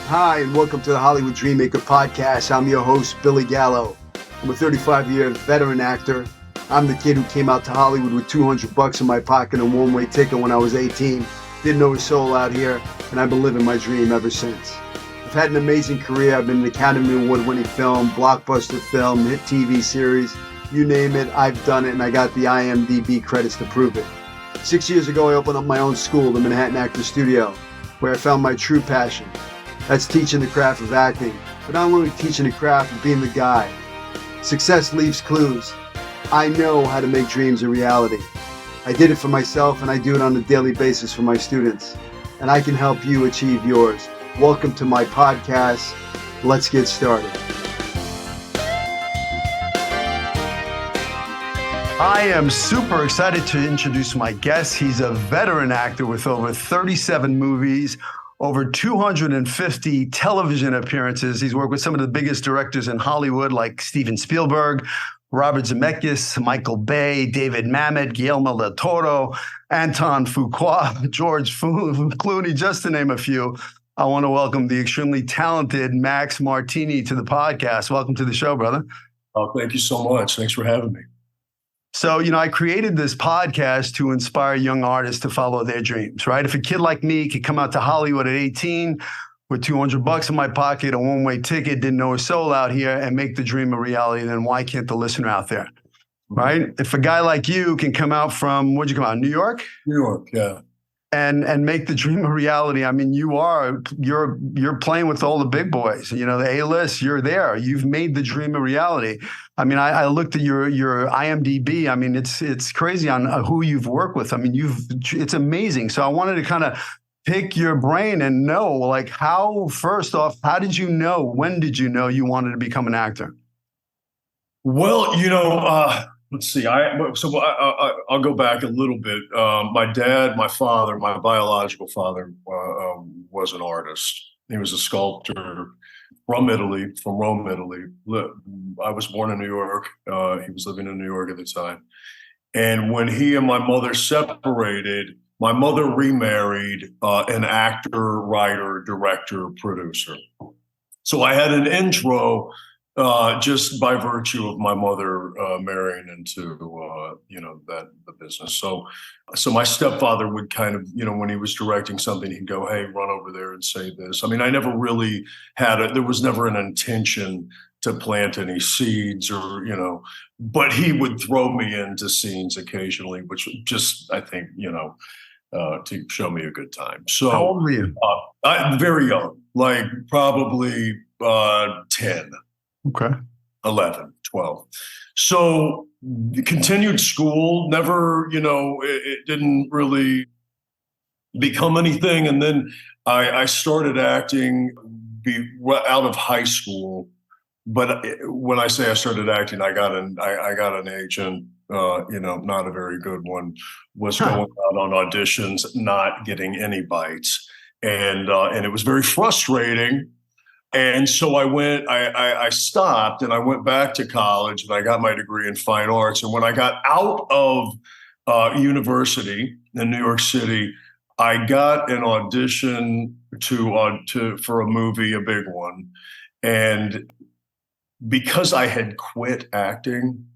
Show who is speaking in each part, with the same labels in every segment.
Speaker 1: Hi, and welcome to the Hollywood Dreammaker podcast. I'm your host, Billy Gallo. I'm a 35-year veteran actor. I'm the kid who came out to Hollywood with $200 in my pocket and a one-way ticket when I was 18. Didn't know a soul out here, and I've been living my dream ever since. I've had an amazing career. I've been an Academy Award-winning film, blockbuster film, hit TV series. You name it, I've done it, and I got the IMDb credits to prove it. 6 years ago, I opened up my own school, the Manhattan Actor Studio, where I found my true passion. That's teaching the craft of acting, but not only teaching the craft of being the guy. Success leaves clues. I know how to make dreams a reality. I did it for myself, and I do it on a daily basis for my students. And I can help you achieve yours. Welcome to my podcast. Let's get started. I am super excited to introduce my guest. He's a veteran actor with over 37 movies, over 250 television appearances. He's worked with some of the biggest directors in Hollywood, like Steven Spielberg, Robert Zemeckis, Michael Bay, David Mamet, Guillermo del Toro, Anton Fuqua, George Clooney, just to name a few. I want to welcome the extremely talented Max Martini to the podcast. Welcome to the show, brother.
Speaker 2: Oh, thank you so much. Thanks for having me.
Speaker 1: So, I created this podcast to inspire young artists to follow their dreams, right? If a kid like me could come out to Hollywood at 18 with $200 in my pocket, a one-way ticket, didn't know a soul out here, and make the dream a reality, then why can't the listener out there, right? If a guy like you can come out from, where'd you come out, New York?
Speaker 2: New York, yeah.
Speaker 1: And make the dream a reality. I mean, you're playing with all the big boys, the A-list, you're there. You've made the dream a reality. I mean, I looked at your IMDb. I mean, it's crazy on who you've worked with. I mean, it's amazing. So I wanted to kind of pick your brain and know, like, first off, how did you know, when did you know you wanted to become an actor?
Speaker 2: Well, let's see. I'll go back a little bit. My dad, my father, my biological father, was an artist. He was a sculptor from Rome, Italy. I was born in New York. He was living in New York at the time. And when he and my mother separated, my mother remarried an actor, writer, director, producer. So I had an intro just by virtue of my mother marrying into the business. So my stepfather would kind of, when he was directing something, he'd go, "Hey, run over there and say this." I mean, I never really there was never an intention to plant any seeds but he would throw me into scenes occasionally, which just, I think, to show me a good time. So
Speaker 1: how old were you?
Speaker 2: I'm very young, like probably 10.
Speaker 1: Okay.
Speaker 2: 11, 12. So continued school, never, it didn't really become anything. And then I started acting out of high school. But when I say I started acting, I got an agent, not a very good one, was going out on auditions, not getting any bites. And it was very frustrating. And so I stopped and I went back to college and I got my degree in fine arts. And when I got out of university in New York City, I got an audition for a movie, a big one. And because I had quit acting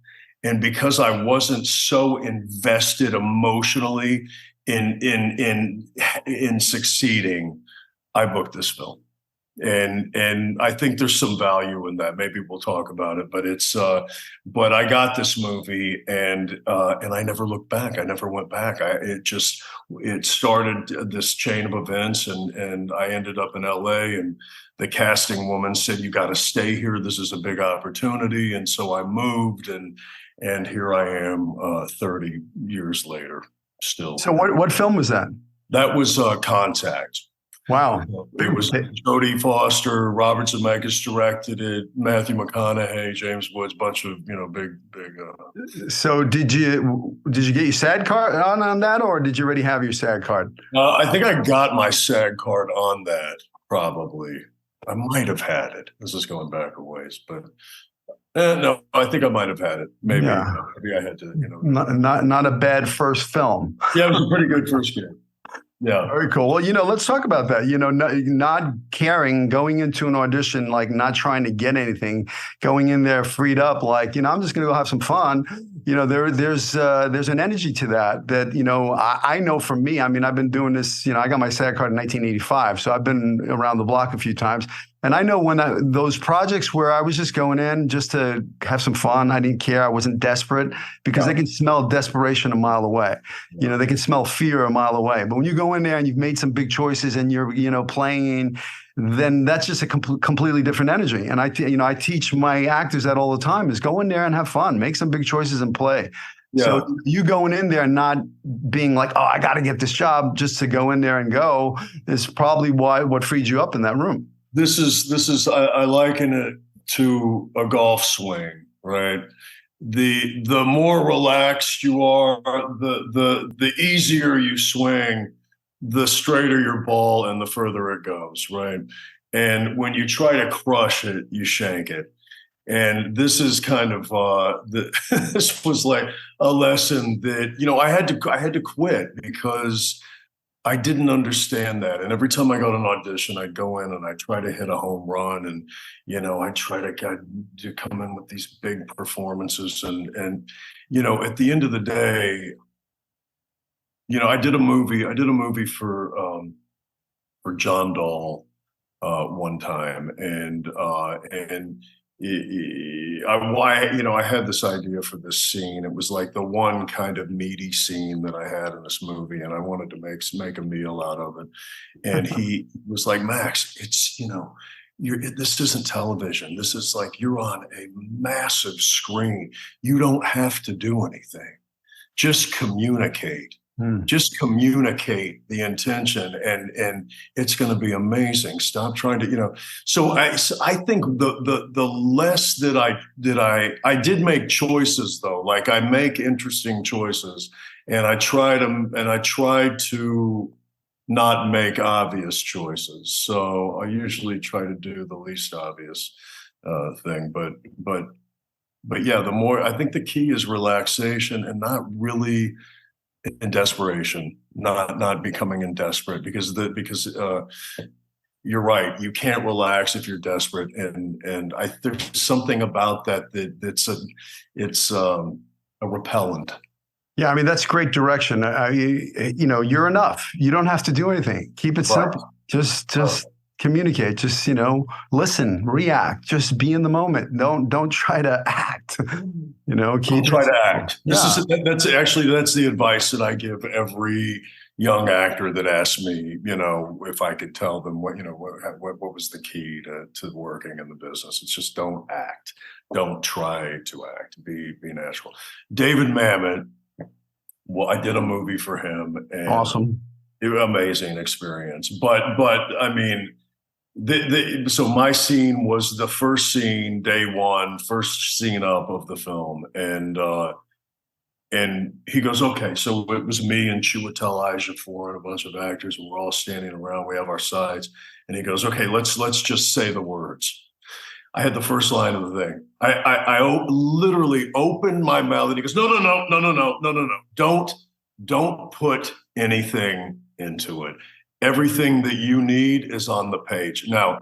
Speaker 2: and because I wasn't so invested emotionally in succeeding, I booked this film. And I think there's some value in that. Maybe we'll talk about it, but I got this movie and I never looked back. I never went back. It started this chain of events and I ended up in LA and the casting woman said, "You got to stay here. This is a big opportunity." And so I moved and here I am 30 years later still.
Speaker 1: So what film was that?
Speaker 2: That was Contact.
Speaker 1: Wow.
Speaker 2: It was Jodie Foster, Robert Zemeckis directed it, Matthew McConaughey, James Woods, bunch of, big.
Speaker 1: So did you get your SAG card on that, or did you already have your SAG card?
Speaker 2: I think I got my SAG card on that, probably. I might have had it. This is going back a ways, but no, I think I might have had it. Maybe I had to,
Speaker 1: Not a bad first film.
Speaker 2: Yeah, it was a pretty good first game. Yeah.
Speaker 3: Very cool. Well, let's talk about that. Not caring, going into an audition, like not trying to get anything, going in there freed up, like, I'm just going to go have some fun. There's an energy to that, I know for me, I mean, I've been doing this, I got my SAG card in 1985. So I've been around the block a few times. And I know when those projects where I was just going in just to have some fun, I didn't care. I wasn't desperate, because they can smell desperation a mile away. They can smell fear a mile away. But when you go in there and you've made some big choices and you're, playing, then that's just a completely different energy. And I teach my actors that all the time, is go in there and have fun, make some big choices and play. Yeah. So you going in there not being like, oh, I got to get this job, just to go in there and go, is probably what freed you up in that room.
Speaker 2: This is I liken it to a golf swing, right? The more relaxed you are, the easier you swing, the straighter your ball and the further it goes, right? And when you try to crush it, you shank it. And this is kind of this was like a lesson that I had to quit, because I didn't understand that. And every time I got an audition, I'd go in and I try to hit a home run, and I try to come in with these big performances, and at the end of the day, I did a movie for John Dahl one time, and I had this idea for this scene. It was like the one kind of meaty scene that I had in this movie, and I wanted to make a meal out of it. And he was like, Max, it's this isn't television. This is like, you're on a massive screen. You don't have to do anything. Just communicate. Just communicate the intention, and it's going to be amazing. Stop trying to, So I think the less that I did make choices, though. Like, I make interesting choices, and I tried to not make obvious choices. So I usually try to do the least obvious thing. But yeah, the more, I think the key is relaxation, and not really in desperation, not becoming in desperate, because you're right. You can't relax if you're desperate, and there's something about that's a repellent.
Speaker 3: Yeah, I mean, that's great direction. You're enough. You don't have to do anything. Keep it simple. Just communicate. Just listen, react. Just be in the moment. Don't try to act.
Speaker 2: Don't try to act. That's the advice that I give every young actor that asks me, if I could tell them what was the key to working in the business. It's just don't act. Don't try to act. Be natural. David Mamet. Well, I did a movie for him. And
Speaker 3: awesome.
Speaker 2: Amazing experience. But I mean, so my scene was the first scene, day one, first scene up of the film. And he goes, okay, so it was me and Chiwetel Ejiofor and a bunch of actors, and we're all standing around. We have our sides. And he goes, okay, let's just say the words. I had the first line of the thing. I literally opened my mouth, and he goes, no. Don't put anything into it. Everything that you need is on the page. Now,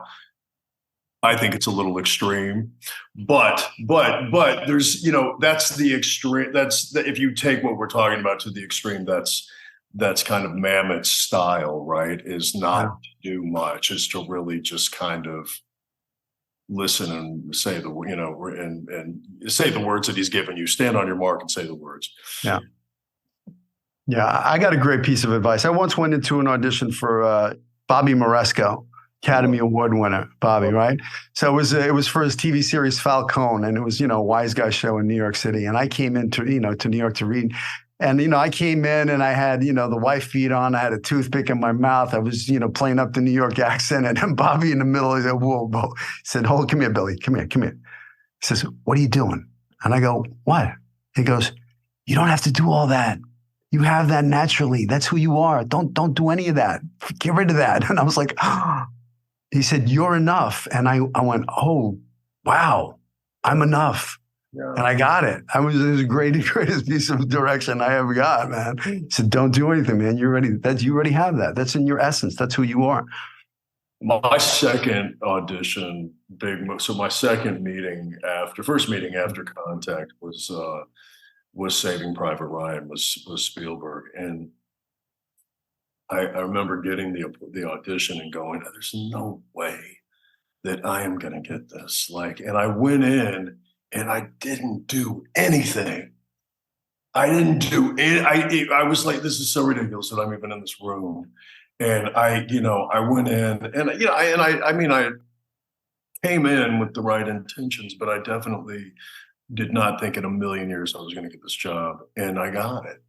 Speaker 2: I think it's a little extreme, but there's, that's the extreme. If you take what we're talking about to the extreme, that's kind of Mamet's style, right? Is not to do much, is to really just kind of listen and say and say the words that he's given you. Stand on your mark and say the words.
Speaker 3: Yeah. Yeah, I got a great piece of advice. I once went into an audition for Bobby Moresco, Academy Award winner, Bobby, right? So it was for his TV series Falcone, and it was, Wise Guy show in New York City. And I came into, to New York to read. And, I came in and I had, the wife beat on. I had a toothpick in my mouth. I was, playing up the New York accent. And then Bobby in the middle, he said, whoa. He said, come here, Billy. Come here. He says, what are you doing? And I go, what? He goes, you don't have to do all that. You have that naturally. That's who you are. Don't do any of that. Get rid of that. And I was like, oh. He said, you're enough. And I went, oh, wow, I'm enough.
Speaker 2: Yeah.
Speaker 3: And I got it. It was the greatest piece of direction I ever got, man. He said, don't do anything, man. You already have that. That's in your essence. That's who you are.
Speaker 2: My second audition, so my first meeting after Contact was Saving Private Ryan, was Spielberg. And I remember getting the audition and going, there's no way that I am going to get this. And I went in and I didn't do anything. I didn't do it. I was like, this is so ridiculous that I'm even in this room. And I went in and, I came in with the right intentions, but I definitely did not think in a million years I was going to get this job. And I got it.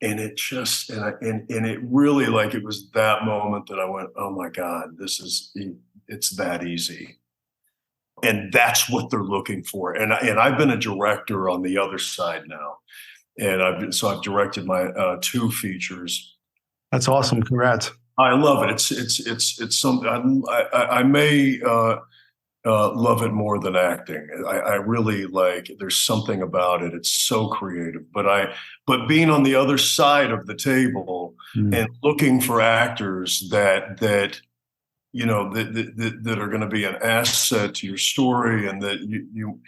Speaker 2: And it just, and it really, it was that moment that I went, oh my God, it's that easy. And that's what they're looking for. And I've been a director on the other side now. And I've directed my 2 features.
Speaker 3: That's awesome. Congrats.
Speaker 2: I love it. It's something I may love it more than acting. I really there's something about it. It's so creative, but being on the other side of the table and looking for actors that are going to be an asset to your story and that you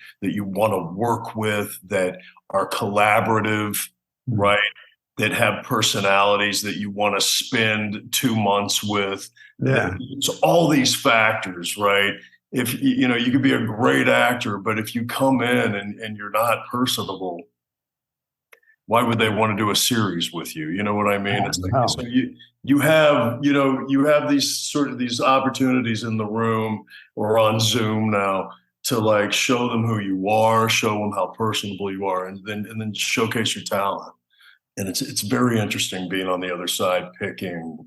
Speaker 2: want to work with, that are collaborative, right? That have personalities that you want to spend 2 months with.
Speaker 3: Yeah.
Speaker 2: So all these factors, right? If you could be a great actor, but if you come in and you're not personable, why would they want to do a series with you? You know what I mean? It's so you have these opportunities in the room or on Zoom now to show them who you are, show them how personable you are, and then showcase your talent. And it's very interesting being on the other side, picking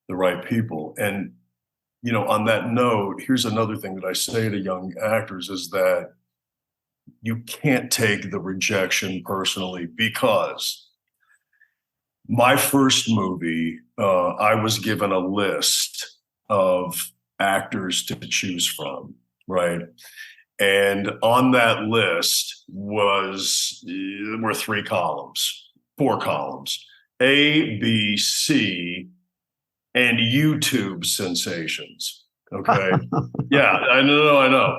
Speaker 2: the right people. And on that note, here's another thing that I say to young actors is that you can't take the rejection personally, because my first movie, I was given a list of actors to choose from, right? And on that list were 4 columns, A, B, C, and YouTube sensations. Okay. Yeah, I know.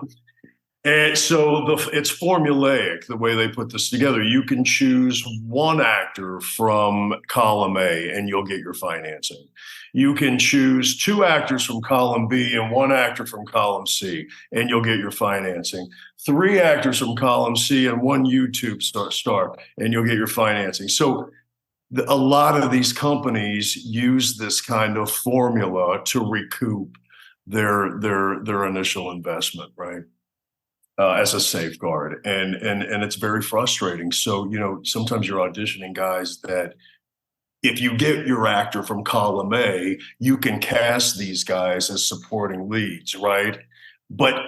Speaker 2: And so it's formulaic the way they put this together. You can choose 1 actor from column A and you'll get your financing. You can choose 2 actors from column B and 1 actor from column C and you'll get your financing. 3 actors from column C and 1 YouTube star and you'll get your financing. So a lot of these companies use this kind of formula to recoup their initial investment, right? As a safeguard, and it's very frustrating. So sometimes you're auditioning guys that if you get your actor from column A, you can cast these guys as supporting leads, right? But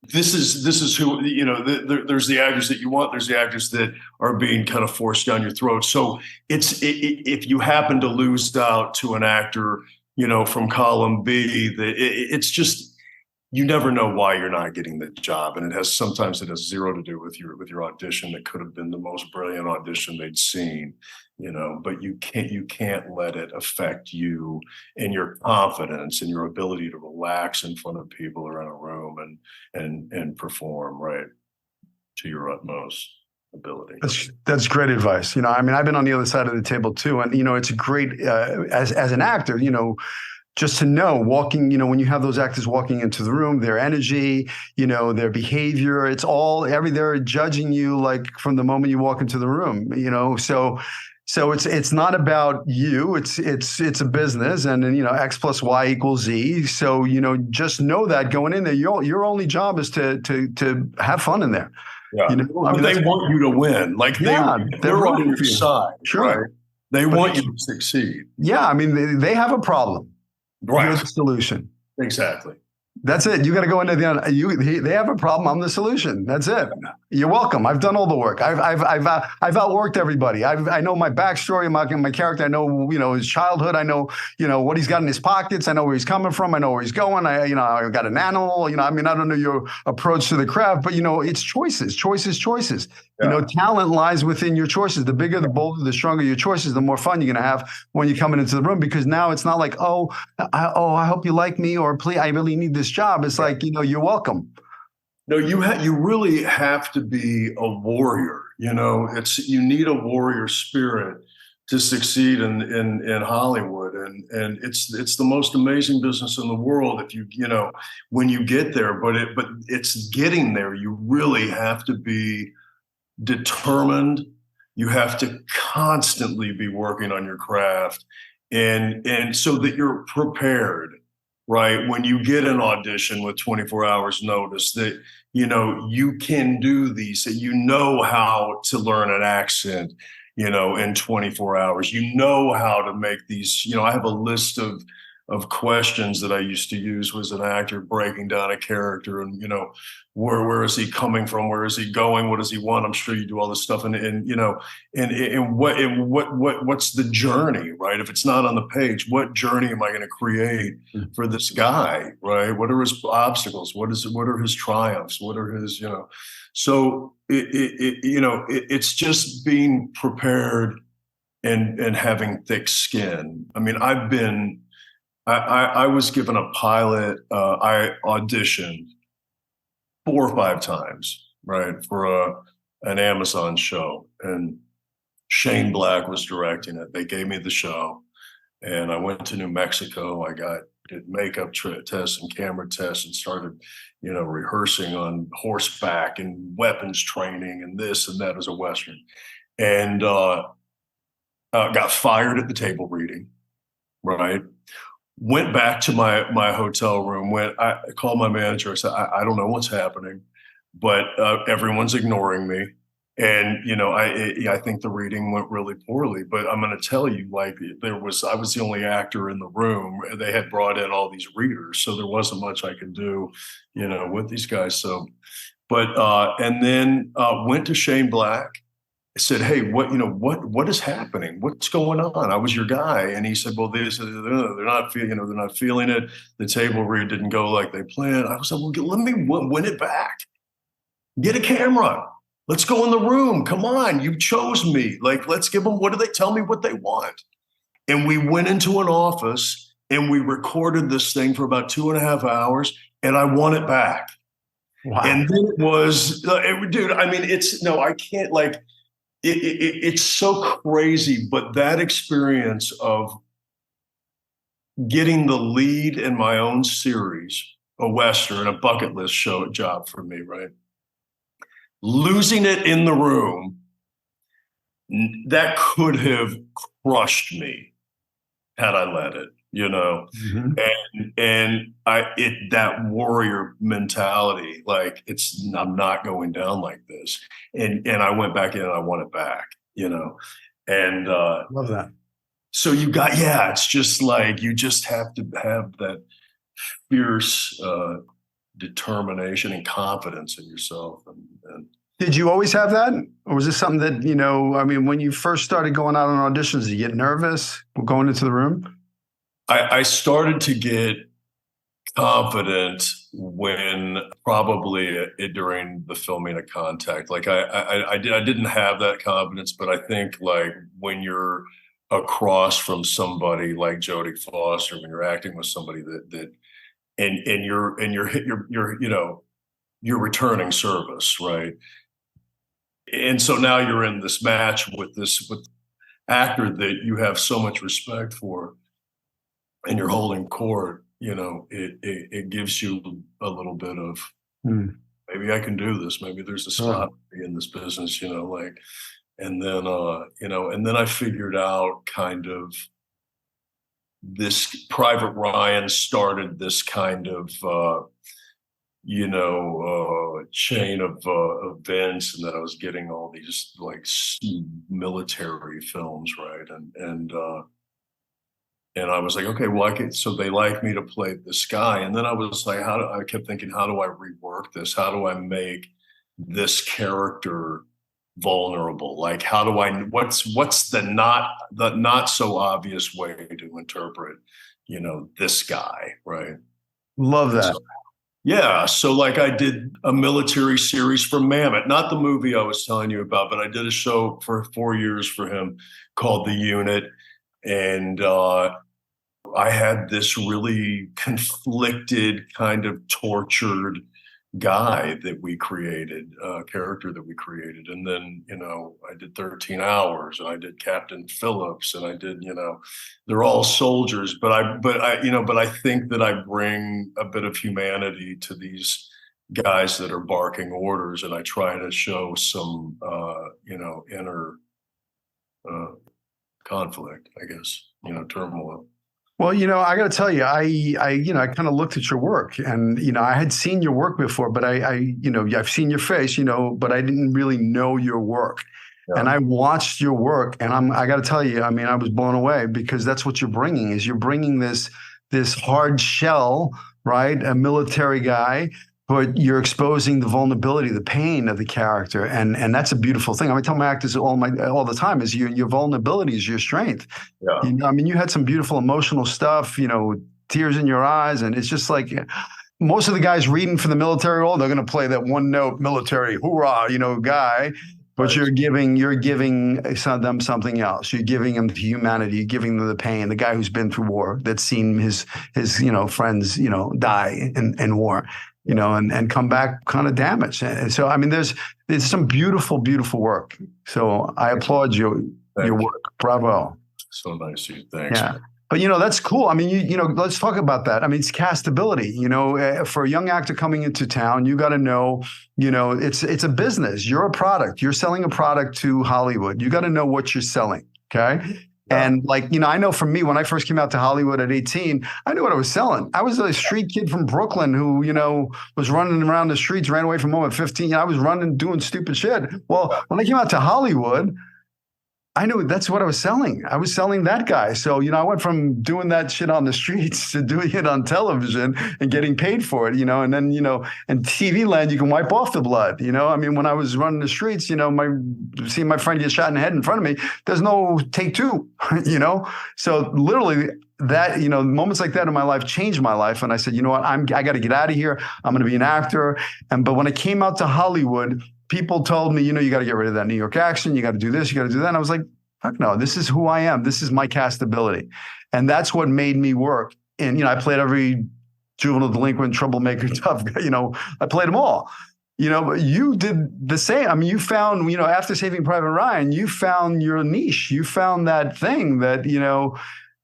Speaker 2: this is who there's the actors that you want. There's the actors that are being kind of forced down your throat. So if you happen to lose out to an actor, from column B, it's just. You never know why you're not getting the job, and sometimes it has zero to do with your audition. It could have been the most brilliant audition they'd seen, But you can't let it affect you and your confidence and your ability to relax in front of people or in a room and perform right to your utmost ability.
Speaker 3: That's great advice. I've been on the other side of the table too, and it's a great as an actor, just to know walking, when you have those actors walking into the room, their energy, their behavior, they're judging you from the moment you walk into the room, so it's not about you, it's a business, and then, X plus Y equals Z. So, just know that going in there, your only job is to have fun in there.
Speaker 2: Yeah. They want you to win. They're on your side.
Speaker 3: Sure.
Speaker 2: Right? They want you to succeed.
Speaker 3: Yeah. They have a problem.
Speaker 2: Right.
Speaker 3: You're the solution.
Speaker 2: Exactly.
Speaker 3: That's it. You got to go into they have a problem. I'm the solution. That's it. You're welcome. I've done all the work. I've outworked everybody. I know my backstory, my character. I know, his childhood. I know, what he's got in his pockets. I know where he's coming from. I know where he's going. I've got an animal. I don't know your approach to the craft, but it's choices.
Speaker 2: Yeah.
Speaker 3: Talent lies within your choices. The bigger, the bolder, the stronger your choices, the more fun you're going to have when you're coming into the room. Because now it's not like, I hope you like me, or please, I really need this job. It's like, you're welcome.
Speaker 2: No, you really have to be a warrior. You need a warrior spirit to succeed in Hollywood, and it's the most amazing business in the world if when you get there. But it's getting there. You really have to be determined. You have to constantly be working on your craft, and so that you're prepared. Right. When you get an audition with 24 hours notice, that, you can do these, that how to learn an accent, in 24 hours, how to make these, I have a list of questions that I used to use as an actor, breaking down a character and, where is he coming from? Where is he going? What does he want? I'm sure you do all this stuff. And what's the journey, right? If it's not on the page, what journey am I going to create for this guy, right? What are his obstacles? What are his triumphs? What are his, so it's just being prepared and having thick skin. I mean, I was given a pilot. I auditioned 4 or 5 times, right, for an Amazon show, and Shane Black was directing it. They gave me the show, and I went to New Mexico. Did makeup tests and camera tests, and started, rehearsing on horseback and weapons training and this and that as a Western, and got fired at the table reading, right? Went back to my hotel room. I called my manager. I said, I don't know what's happening, but everyone's ignoring me. And, I think the reading went really poorly, but I'm going to tell you, like, I was the only actor in the room. They had brought in all these readers, so there wasn't much I could do, with these guys. So, but, and then went to Shane Black. I said, hey, what is happening? What's going on? I was your guy. And he said, well, they're not feeling it. The table read didn't go like they planned. I was like, well, let me win it back. Get a camera. Let's go in the room. Come on. You chose me. Like, let's give them, what do they tell me what they want? And we went into an office and we recorded this thing for about 2.5 hours, and I won it back.
Speaker 3: Wow.
Speaker 2: And then it was, dude, I mean, I can't, like, it's so crazy, but that experience of getting the lead in my own series, a Western, a bucket list job for me, right? Losing it in the room, that could have crushed me had I let it,
Speaker 3: Mm-hmm.
Speaker 2: and that warrior mentality, like, I'm not going down like this. And I went back in and I won it back, and
Speaker 3: Love that.
Speaker 2: so it's just like, you just have to have that fierce determination and confidence in yourself. And
Speaker 3: Did you always have that? Or was this something that, when you first started going out on auditions, did you get nervous going into the room?
Speaker 2: I started to get confident when probably during the filming of Contact. Like, I didn't have that confidence, but I think, like, when you're across from somebody like Jodie Foster, when you're acting with somebody that and you're returning service, right? And so now you're in this match with actor that you have so much respect for, and you're holding court. It gives you a little bit of, maybe I can do this. Maybe there's a spot in this business, like, and then, and then I figured out kind of this. Private Ryan started this kind of, chain of events, and that I was getting all these, like, military films, right? And And I was like, okay, well, so they like me to play this guy. And then I was like, I kept thinking, how do I rework this? How do I make this character vulnerable? Like, how do what's the not so obvious way to interpret, this guy, right?
Speaker 3: Love that.
Speaker 2: So, yeah. So like I did a military series for Mammoth, not the movie I was telling you about, but I did a show for 4 years for him called The Unit. And I had this really conflicted, kind of tortured guy that we created, character that we created. And then, I did 13 Hours, and I did Captain Phillips, and I did, they're all soldiers, but I think that I bring a bit of humanity to these guys that are barking orders, and I try to show some, inner conflict, I guess, turmoil.
Speaker 3: Well, I got to tell you, I kind of looked at your work, and I had seen your work before, but I've seen your face, but I didn't really know your work. Yeah. And I watched your work, and I got to tell you, I was blown away, because that's what you're bringing this hard shell, right? A military guy, but you're exposing the vulnerability, the pain of the character, and that's a beautiful thing. I tell my actors all the time is your vulnerability is your strength. Yeah. You had some beautiful emotional stuff, tears in your eyes, and it's just like most of the guys reading for the military role, they're going to play that one note military hoorah, guy. But right. You're giving them something else. You're giving them the humanity. You're giving them the pain. The guy who's been through war, that's seen his friends die in war. And come back kind of damaged. And so, there's some beautiful, beautiful work. So I applaud your work. Bravo.
Speaker 2: So nice of you. Thanks.
Speaker 3: Yeah. But, that's cool. Let's talk about that. It's castability. For a young actor coming into town, you got to know, it's a business. You're a product. You're selling a product to Hollywood. You got to know what you're selling. Okay. And I know for me, when I first came out to Hollywood at 18, I knew what I was selling. I was a street kid from Brooklyn who, was running around the streets, ran away from home at 15. I was running, doing stupid shit. Well, when I came out to Hollywood, I knew that's what I was selling. I was selling that guy. So, I went from doing that shit on the streets to doing it on television and getting paid for it, and then, in TV land, you can wipe off the blood, when I was running the streets, seeing my friend get shot in the head in front of me, there's no take two, So literally that, moments like that in my life changed my life. And I said, you know what, I got to get out of here. I'm going to be an actor. But when I came out to Hollywood, people told me, you got to get rid of that New York accent. You got to do this. You got to do that. And I was like, fuck no, this is who I am. This is my castability. And that's what made me work. And, I played every juvenile delinquent, troublemaker, tough guy. I played them all. But you did the same. You found, after Saving Private Ryan, you found your niche. You found that thing that,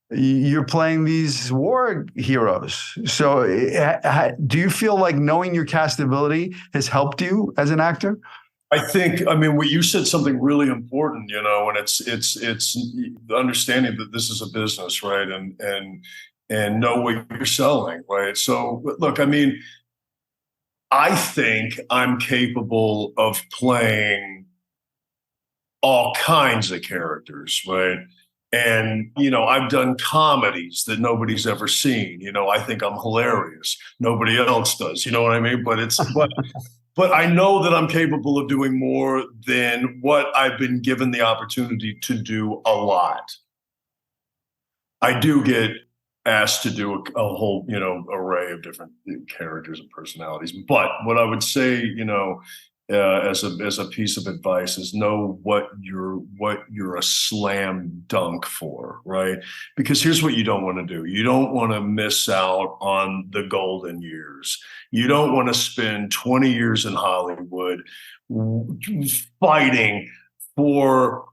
Speaker 3: you're playing these war heroes. So do you feel like knowing your castability has helped you as an actor?
Speaker 2: I think, what you said something really important, and it's the understanding that this is a business, right? And know what you're selling, right? So look, I think I'm capable of playing all kinds of characters, right? And, I've done comedies that nobody's ever seen. I think I'm hilarious. Nobody else does. You know what I mean? But I know that I'm capable of doing more than what I've been given the opportunity to do a lot. I do get asked to do a whole, array of different characters and personalities. But what I would say, as a piece of advice is know what you're a slam dunk for, right? Because here's what you don't want to do. You don't want to miss out on the golden years. You don't want to spend 20 years in Hollywood fighting for,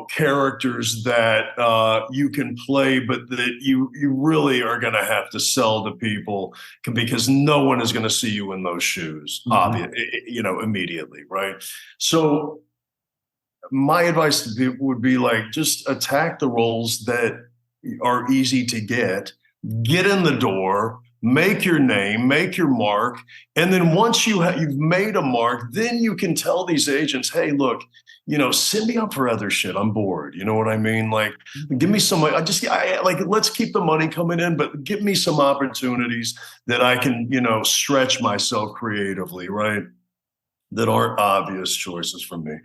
Speaker 2: characters that you can play, but that you really are going to have to sell to people because no one is going to see you in those shoes, immediately, right? So my advice would be just attack the roles that are easy to get in the door, make your name, make your mark. And then once you've made a mark, then you can tell these agents, hey, look, send me up for other shit. I'm bored. You know what I mean? Like, give me some, let's keep the money coming in, but give me some opportunities that I can, stretch myself creatively, right? That aren't obvious choices for me.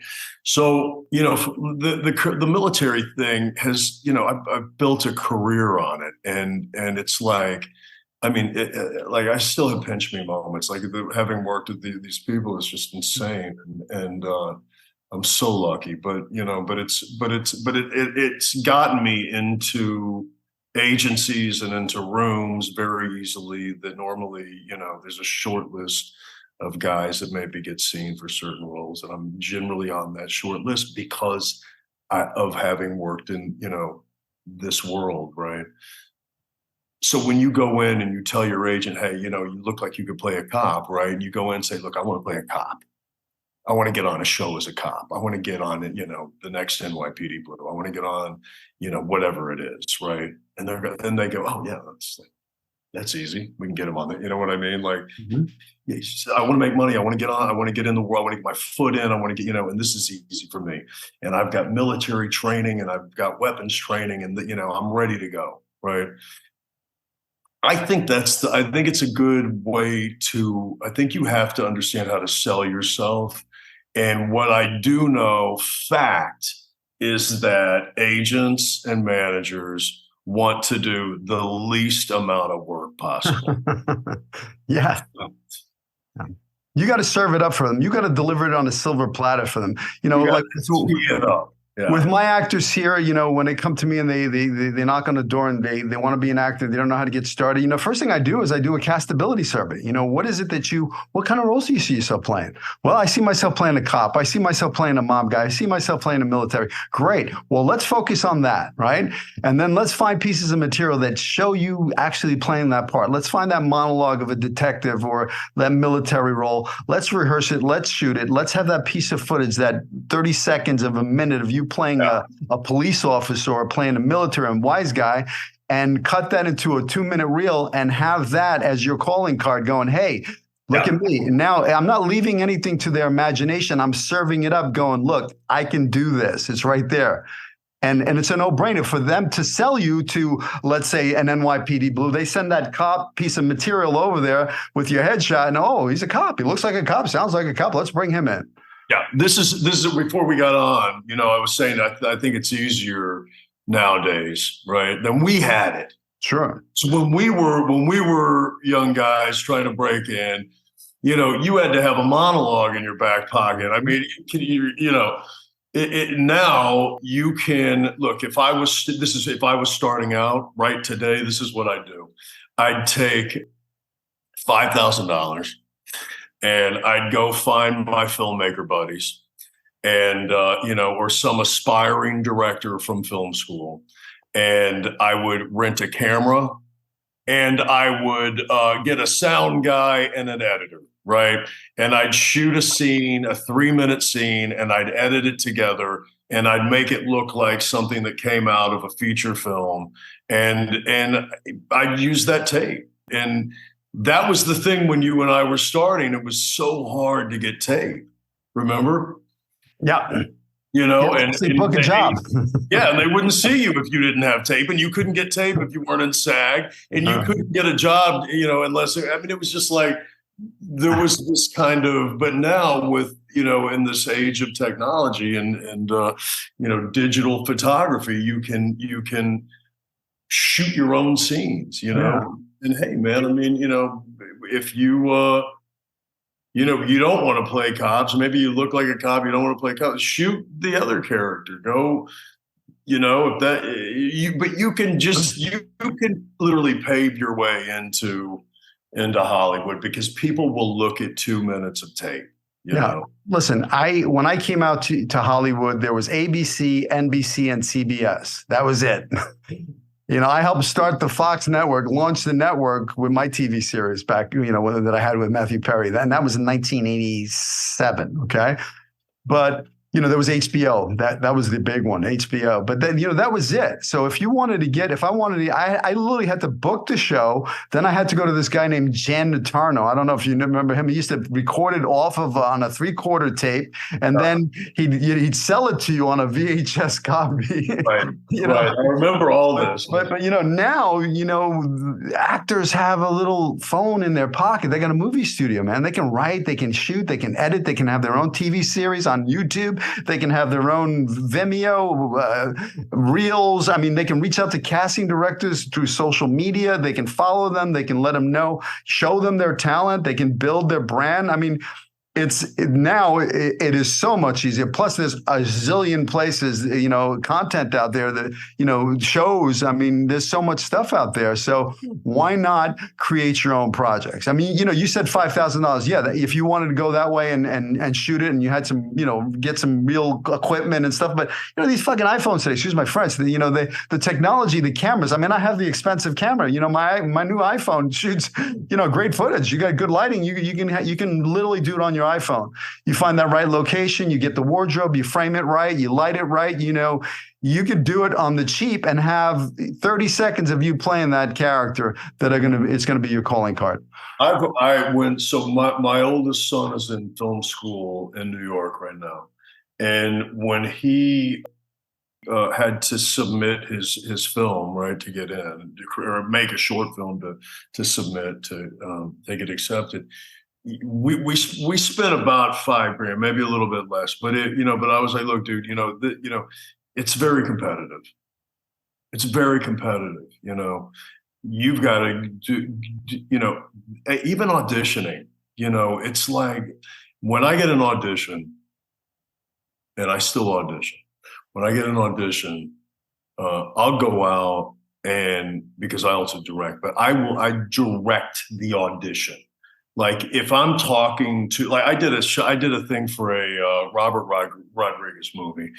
Speaker 2: So, the military thing has, I've built a career on it, and it's like, I mean, I still have pinch me moments. Like having worked with these people is just insane, and I'm so lucky. But it's gotten me into agencies and into rooms very easily that normally, there's a short list of guys that maybe get seen for certain roles, and I'm generally on that short list because of having worked in, this world, right? So when you go in and you tell your agent, hey, you look like you could play a cop, right? And you go in and say, look, I want to play a cop. I want to get on a show as a cop. I want to get on, the next NYPD Blue. I want to get on, whatever it is, right? And they go, oh yeah, that's easy. We can get him on there. You know what I mean? Like, I want to make money. I want to get on. I want to get in the world. I want to get my foot in. I want to get, and this is easy for me. And I've got military training and I've got weapons training and, I'm ready to go, right? I think it's a good way I think you have to understand how to sell yourself. And what I do know, fact, is that agents and managers want to do the least amount of work possible.
Speaker 3: Yeah. You got to serve it up for them. You got to deliver it on a silver platter for them.
Speaker 2: Yeah.
Speaker 3: With my actors here, when they come to me and they knock on the door and they want to be an actor, they don't know how to get started. First thing I do is I do a castability survey. What is it what kind of roles do you see yourself playing? Well, I see myself playing a cop. I see myself playing a mob guy. I see myself playing a military. Great. Well, let's focus on that, right? And then let's find pieces of material that show you actually playing that part. Let's find that monologue of a detective or that military role. Let's rehearse it. Let's shoot it. Let's have that piece of footage, that 30 seconds of a minute of you playing a police officer or playing a military and wise guy, and cut that into a 2-minute reel and have that as your calling card going, hey, look at me. Now I'm not leaving anything to their imagination. I'm serving it up going, look, I can do this. It's right there. And it's a no-brainer for them to sell you to, let's say, an NYPD Blue. They send that cop piece of material over there with your headshot, and oh, he's a cop. He looks like a cop, sounds like a cop. Let's bring him in.
Speaker 2: Yeah, this is before we got on. I was saying I think it's easier nowadays, right? Than we had it.
Speaker 3: Sure.
Speaker 2: So when we were young guys trying to break in, you had to have a monologue in your back pocket. I mean, now you can look. If I was starting out right today, this is what I'd do. I'd take $5,000. And I'd go find my filmmaker buddies and, or some aspiring director from film school. And I would rent a camera and I would get a sound guy and an editor, right? And I'd shoot a scene, a 3-minute scene, and I'd edit it together and I'd make it look like something that came out of a feature film. And I'd use that tape. And that was the thing when you and I were starting. It was so hard to get tape. Remember?
Speaker 3: Yeah.
Speaker 2: And
Speaker 3: book a job.
Speaker 2: Yeah, and they wouldn't see you if you didn't have tape, and you couldn't get tape if you weren't in SAG, and you couldn't get a job, unless it was just like there was this kind of. But now with in this age of technology and digital photography, you can shoot your own scenes.
Speaker 3: Yeah.
Speaker 2: And hey, man, I mean, if you, you don't want to play cops, maybe you look like a cop, you don't want to play cops, shoot the other character. Go, but you can literally pave your way into Hollywood because people will look at 2 minutes of tape. You know?
Speaker 3: Listen, when I came out to Hollywood, there was ABC, NBC, and CBS. That was it. I helped start the Fox network, launch the network with my TV series back, that I had with Matthew Perry. Then that was in 1987. Okay. But, there was HBO. That was the big one, HBO. But then, that was it. So if I wanted to, I literally had to book the show. Then I had to go to this guy named Jan Natarno. I don't know if you remember him. He used to record it off of on a 3/4 tape, and then he'd sell it to you on a VHS copy.
Speaker 2: Right. Right. I remember all this.
Speaker 3: But now, actors have a little phone in their pocket. They got a movie studio, man. They can write, they can shoot, they can edit, they can have their own TV series on YouTube. They can have their own Vimeo, reels. I mean, they can reach out to casting directors through social media. They can follow them. They can let them know, show them their talent. They can build their brand. I mean, it is so much easier. Plus, there's a zillion places, content out there that, shows. I mean, there's so much stuff out there. So why not create your own projects? I mean, you said $5,000. Yeah, if you wanted to go that way and shoot it, and you had some, get some real equipment and stuff. But these fucking iPhones today, excuse my French, the technology, the cameras. I mean, I have the expensive camera. My new iPhone shoots, great footage. You got good lighting. You can literally do it on your iPhone. You find that right location, you get the wardrobe, you frame it right, you light it right, you could do it on the cheap and have 30 seconds of you playing that character it's going to be your calling card.
Speaker 2: My oldest son is in film school in New York right now. And when he had to submit his film, right, to get in, or make a short film to submit to get accepted, we spent about $5,000, maybe a little bit less, but but I was like, look, dude, it's very competitive. It's very competitive. You've got to do, even auditioning, it's like when I get an audition, and I still audition, when I get an audition, I'll go out, and because I also direct, but I direct the audition. Like if I'm talking to, like I did a thing for a Robert Rodriguez movie,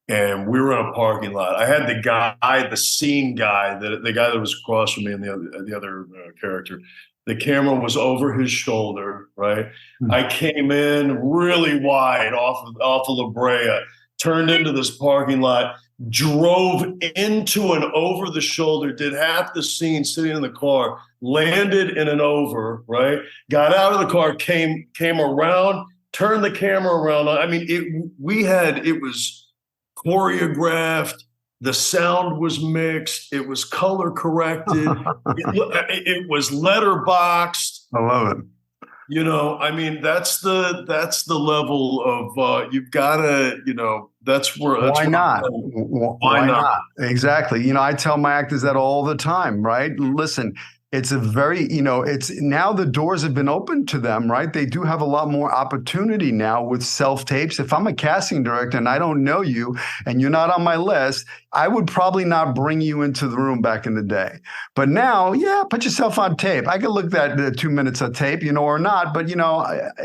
Speaker 2: and we were in a parking lot. I had the scene guy, the guy that was across from me, and the other character. The camera was over his shoulder, right? Mm-hmm. I came in really wide off of La Brea, turned into this parking lot, drove into an over the shoulder, did half the scene sitting in the car, landed in an over, right? Got out of the car, came around, turned the camera around. I mean, it was choreographed. The sound was mixed. It was color corrected. it was letterboxed.
Speaker 3: I love it.
Speaker 2: I mean, that's the level of you've got to, that's where.
Speaker 3: Why not? Why not? Exactly. I tell my actors that all the time, right? Listen, it's a very, it's now the doors have been opened to them, right? They do have a lot more opportunity now with self-tapes. If I'm a casting director and I don't know you and you're not on my list, I would probably not bring you into the room back in the day. But now, yeah, put yourself on tape. I could look at 2 minutes of tape, or not. But,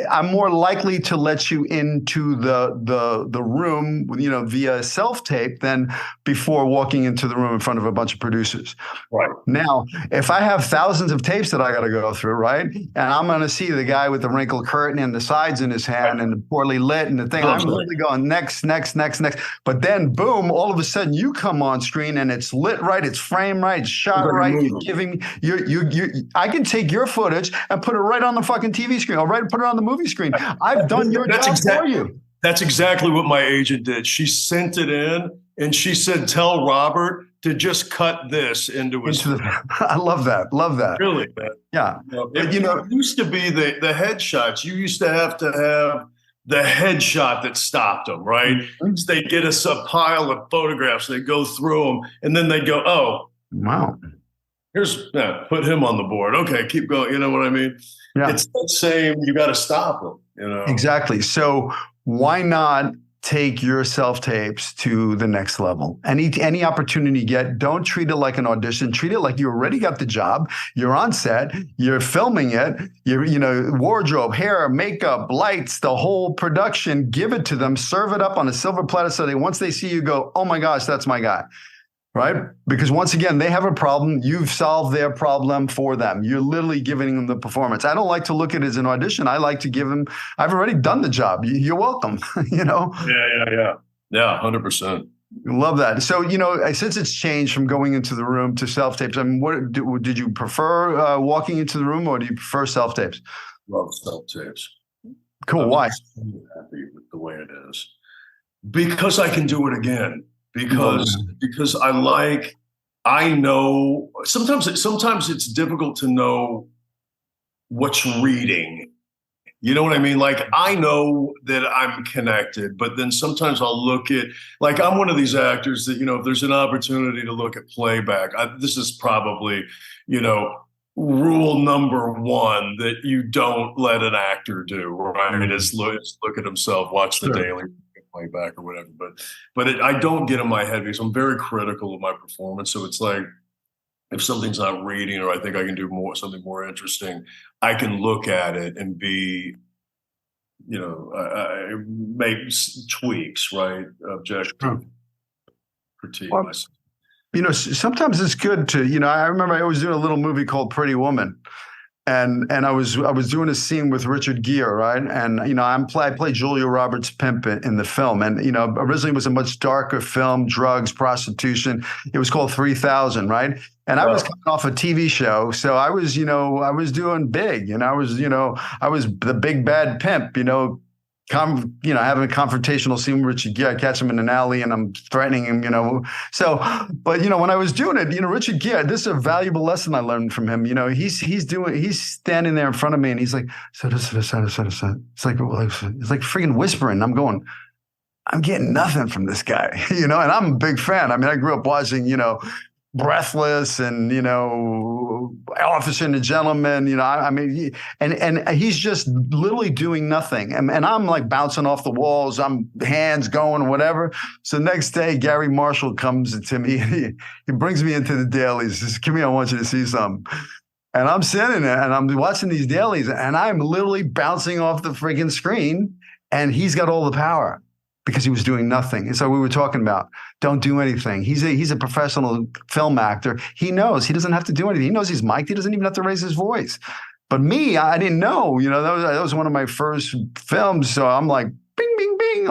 Speaker 3: I'm more likely to let you into the room, via self-tape than before walking into the room in front of a bunch of producers.
Speaker 2: Right.
Speaker 3: Now, if I have thousands of tapes that I got to go through, right? And I'm going to see the guy with the wrinkled curtain and the sides in his hand and the poorly lit and the thing. I'm literally going next. But then, boom, all of a sudden you come on screen and it's lit right, it's framed right, it's shot right. You're giving me, I can take your footage and put it right on the fucking TV screen, or put it on the movie screen. I've done your job for you.
Speaker 2: That's exactly what my agent did. She sent it in and she said, tell Robert to just cut this into his.
Speaker 3: I love that. Love that.
Speaker 2: Really, man.
Speaker 3: Yeah.
Speaker 2: It used to be the headshots. You used to have the headshot that stopped them, right? Mm-hmm. So they'd get us a pile of photographs. They'd go through them, and then they'd go, oh,
Speaker 3: wow.
Speaker 2: Put him on the board. Okay, keep going. You know what I mean?
Speaker 3: Yeah.
Speaker 2: It's the same. You got to stop them,
Speaker 3: Exactly. So why not take your self-tapes to the next level? Any opportunity you get, don't treat it like an audition. Treat it like you already got the job. You're on set. You're filming it. Wardrobe, hair, makeup, lights, the whole production. Give it to them. Serve it up on a silver platter so once they see you, go, oh my gosh, that's my guy. right? Because once again, they have a problem. You've solved their problem for them. You're literally giving them the performance. I don't like to look at it as an audition. I like to give them, I've already done the job. You're welcome, you know?
Speaker 2: Yeah, 100%.
Speaker 3: Love that. So, since it's changed from going into the room to self-tapes, I mean, what did you prefer walking into the room, or do you prefer self-tapes?
Speaker 2: Love self-tapes.
Speaker 3: Cool. Why?
Speaker 2: I'm so happy with the way it is. Because I can do it again. Because I know sometimes it's difficult to know what's reading. You know what I mean? Like, I know that I'm connected, but then sometimes I'll look at, like, I'm one of these actors that, if there's an opportunity to look at playback, this is probably, rule number one that you don't let an actor do, right? Is look at himself, watch the daily playback or whatever. But I don't get in my head because I'm very critical of my performance. So it's like, if something's not reading, or I think I can do something more interesting, I can look at it and be, I make tweaks, right? Objective, critique myself.
Speaker 3: Sometimes it's good to, I remember I was doing a little movie called Pretty Woman. And I was doing a scene with Richard Gere, right? And I play Julia Roberts' pimp in the film. And originally it was a much darker film, drugs, prostitution. It was called 3000, right? And I was coming off a TV show, so I was doing big, and I was the big bad pimp, having a confrontational scene with Richard Gere. I catch him in an alley and I'm threatening him, So, but when I was doing it, Richard Gere, this is a valuable lesson I learned from him. He's standing there in front of me and he's like, it's like freaking whispering. I'm going, I'm getting nothing from this guy, and I'm a big fan. I mean, I grew up watching, Breathless and Officer and a Gentleman, and he's just literally doing nothing, and I'm like bouncing off the walls, I'm hands going, whatever. So next day, Gary Marshall comes to me, he brings me into the dailies, says, "Come here, I want you to see something." And I'm sitting there and I'm watching these dailies, and I'm literally bouncing off the freaking screen, and he's got all the power. Because he was doing nothing. And so we were talking about, don't do anything. He's a professional film actor. He knows he doesn't have to do anything. He knows he's mic'd. He doesn't even have to raise his voice. But me, I didn't know. That was one of my first films. So I'm like, bing, bing, bing.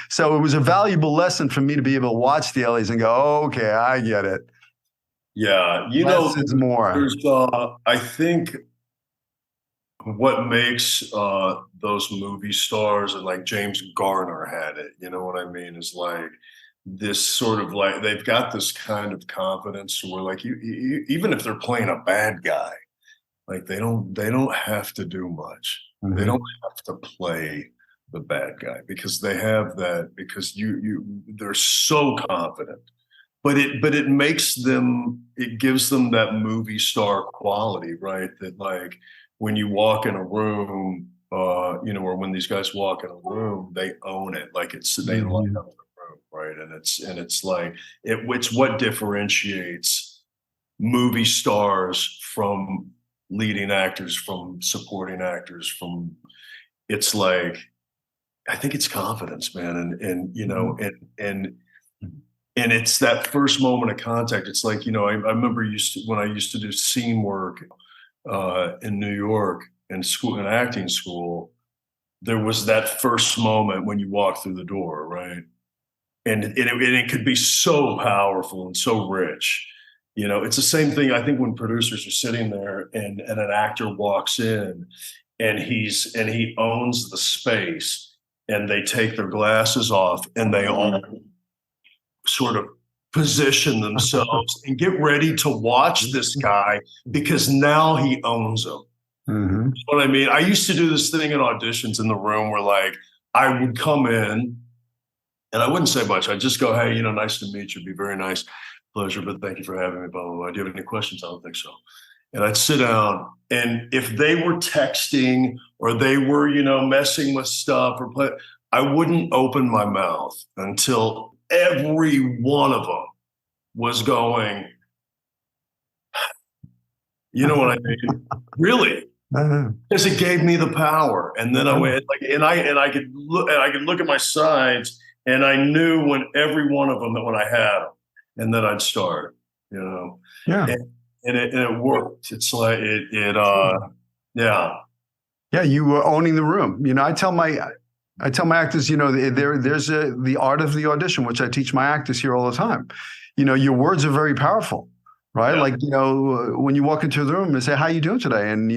Speaker 3: So it was a valuable lesson for me to be able to watch the LAs and go, oh, okay, I get it.
Speaker 2: Yeah,
Speaker 3: less is more.
Speaker 2: There's, I think, what makes those movie stars, and like James Garner had it, you know what I mean, is like this sort of like, they've got this kind of confidence where like you even if they're playing a bad guy, like they don't have to do much. Mm-hmm. They don't have to play the bad guy because they have that, because they're so confident. But it makes them, it gives them that movie star quality, right? That like, when you walk in a room, or when these guys walk in a room, they own it. Like they light up the room, right? And it's like it's what differentiates movie stars from leading actors, from supporting actors, from. It's like, I think it's confidence, man, and it's that first moment of contact. It's like, I remember when I used to do scene work. In New York, in acting school, there was that first moment when you walk through the door, right? And it could be so powerful and so rich. It's the same thing. I think when producers are sitting there and an actor walks in and he owns the space, and they take their glasses off and they all sort of position themselves and get ready to watch this guy because now he owns them. Mm-hmm. You know what I mean? I used to do this thing in auditions in the room where like I would come in and I wouldn't say much. I'd just go, "Hey, nice to meet you. Be very nice. Pleasure, but thank you for having me, blah, blah, blah. Do you have any questions?" "I don't think so." And I'd sit down, and if they were texting or they were, messing with stuff I wouldn't open my mouth until every one of them was going, you know what I mean? Really? Because it gave me the power. And then I went like, and I could look at my sides, and I knew when every one of them, that when I had them. and then I'd start,
Speaker 3: Yeah.
Speaker 2: and it worked. It's like yeah.
Speaker 3: Yeah, you were owning the room. I tell my actors, there's the art of the audition, which I teach my actors here all the time. Your words are very powerful, right?
Speaker 2: Yeah.
Speaker 3: Like, when you walk into the room and say, "How you doing today?" And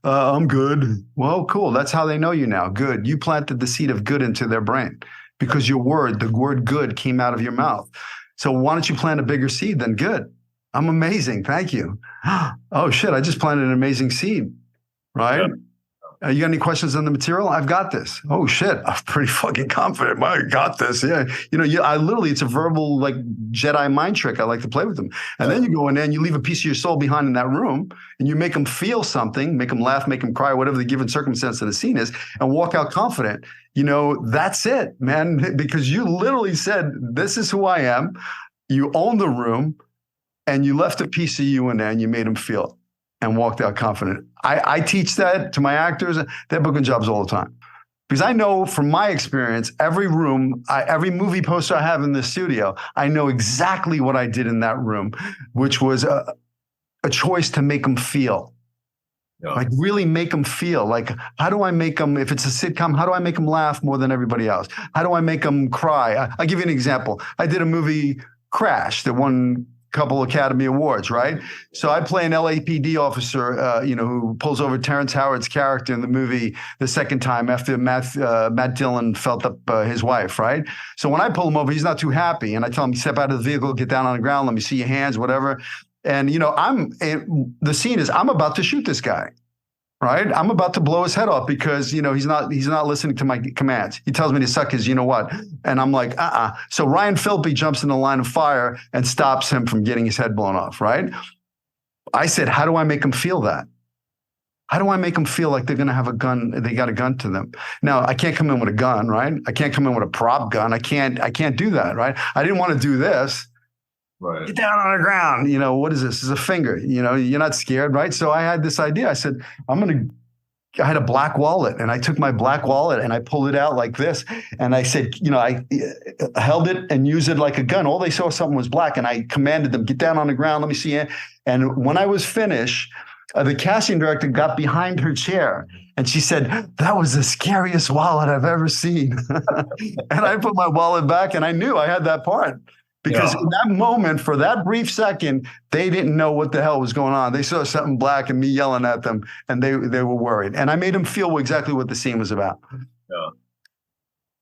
Speaker 3: I'm good. Well, cool. That's how they know you now. Good. You planted the seed of good into their brain because the word good came out of your mouth. So why don't you plant a bigger seed than good? I'm amazing. Thank you. Oh shit, I just planted an amazing seed, right?
Speaker 2: Yeah.
Speaker 3: You got any questions on the material? I've got this. Oh shit, I'm pretty fucking confident. I got this. Yeah, I literally, it's a verbal like Jedi mind trick. I like to play with them. And then you go in there and you leave a piece of your soul behind in that room, and you make them feel something, make them laugh, make them cry, whatever the given circumstance of the scene is, and walk out confident. That's it, man. Because you literally said, "This is who I am." You own the room, and you left a piece of you in there, and you made them feel it. And walked out confident. I teach that to my actors. They're booking jobs all the time. Because I know from my experience, every room, every movie poster I have in the studio, I know exactly what I did in that room, which was a choice to make them feel. Yeah. Like really make them feel. Like, how do I make them, if it's a sitcom, how do I make them laugh more than everybody else? How do I make them cry? I'll give you an example. I did a movie, Crash, that won couple Academy Awards, right? So I play an LAPD officer, who pulls over Terrence Howard's character in the movie the second time after Matt Dillon felt up his wife, right? So when I pull him over, he's not too happy, and I tell him, step out of the vehicle, get down on the ground, let me see your hands, whatever. And the scene is I'm about to shoot this guy. Right, I'm about to blow his head off because he's not listening to my commands. He tells me to suck his what, and I'm like, So Ryan Phillippe jumps in the line of fire and stops him from getting his head blown off. Right? I said, how do I make them feel that? How do I make them feel like they're going to have a gun? They got a gun to them. Now I can't come in with a gun, right? I can't come in with a prop gun. I can't do that, right? I didn't want to do this. Right. Get down on the ground. What is this? This is a finger. You're not scared, right? So I had this idea. I said, I had a black wallet, and I took my black wallet and I pulled it out like this. And I said, I held it and used it like a gun. All they saw something was black. And I commanded them, get down on the ground. Let me see it. And when I was finished, the casting director got behind her chair and she said, "That was the scariest wallet I've ever seen." And I put my wallet back, and I knew I had that part. Because in that moment, for that brief second, they didn't know what the hell was going on. They saw something black and me yelling at them, and they were worried. And I made them feel exactly what the scene was about.
Speaker 2: Yeah.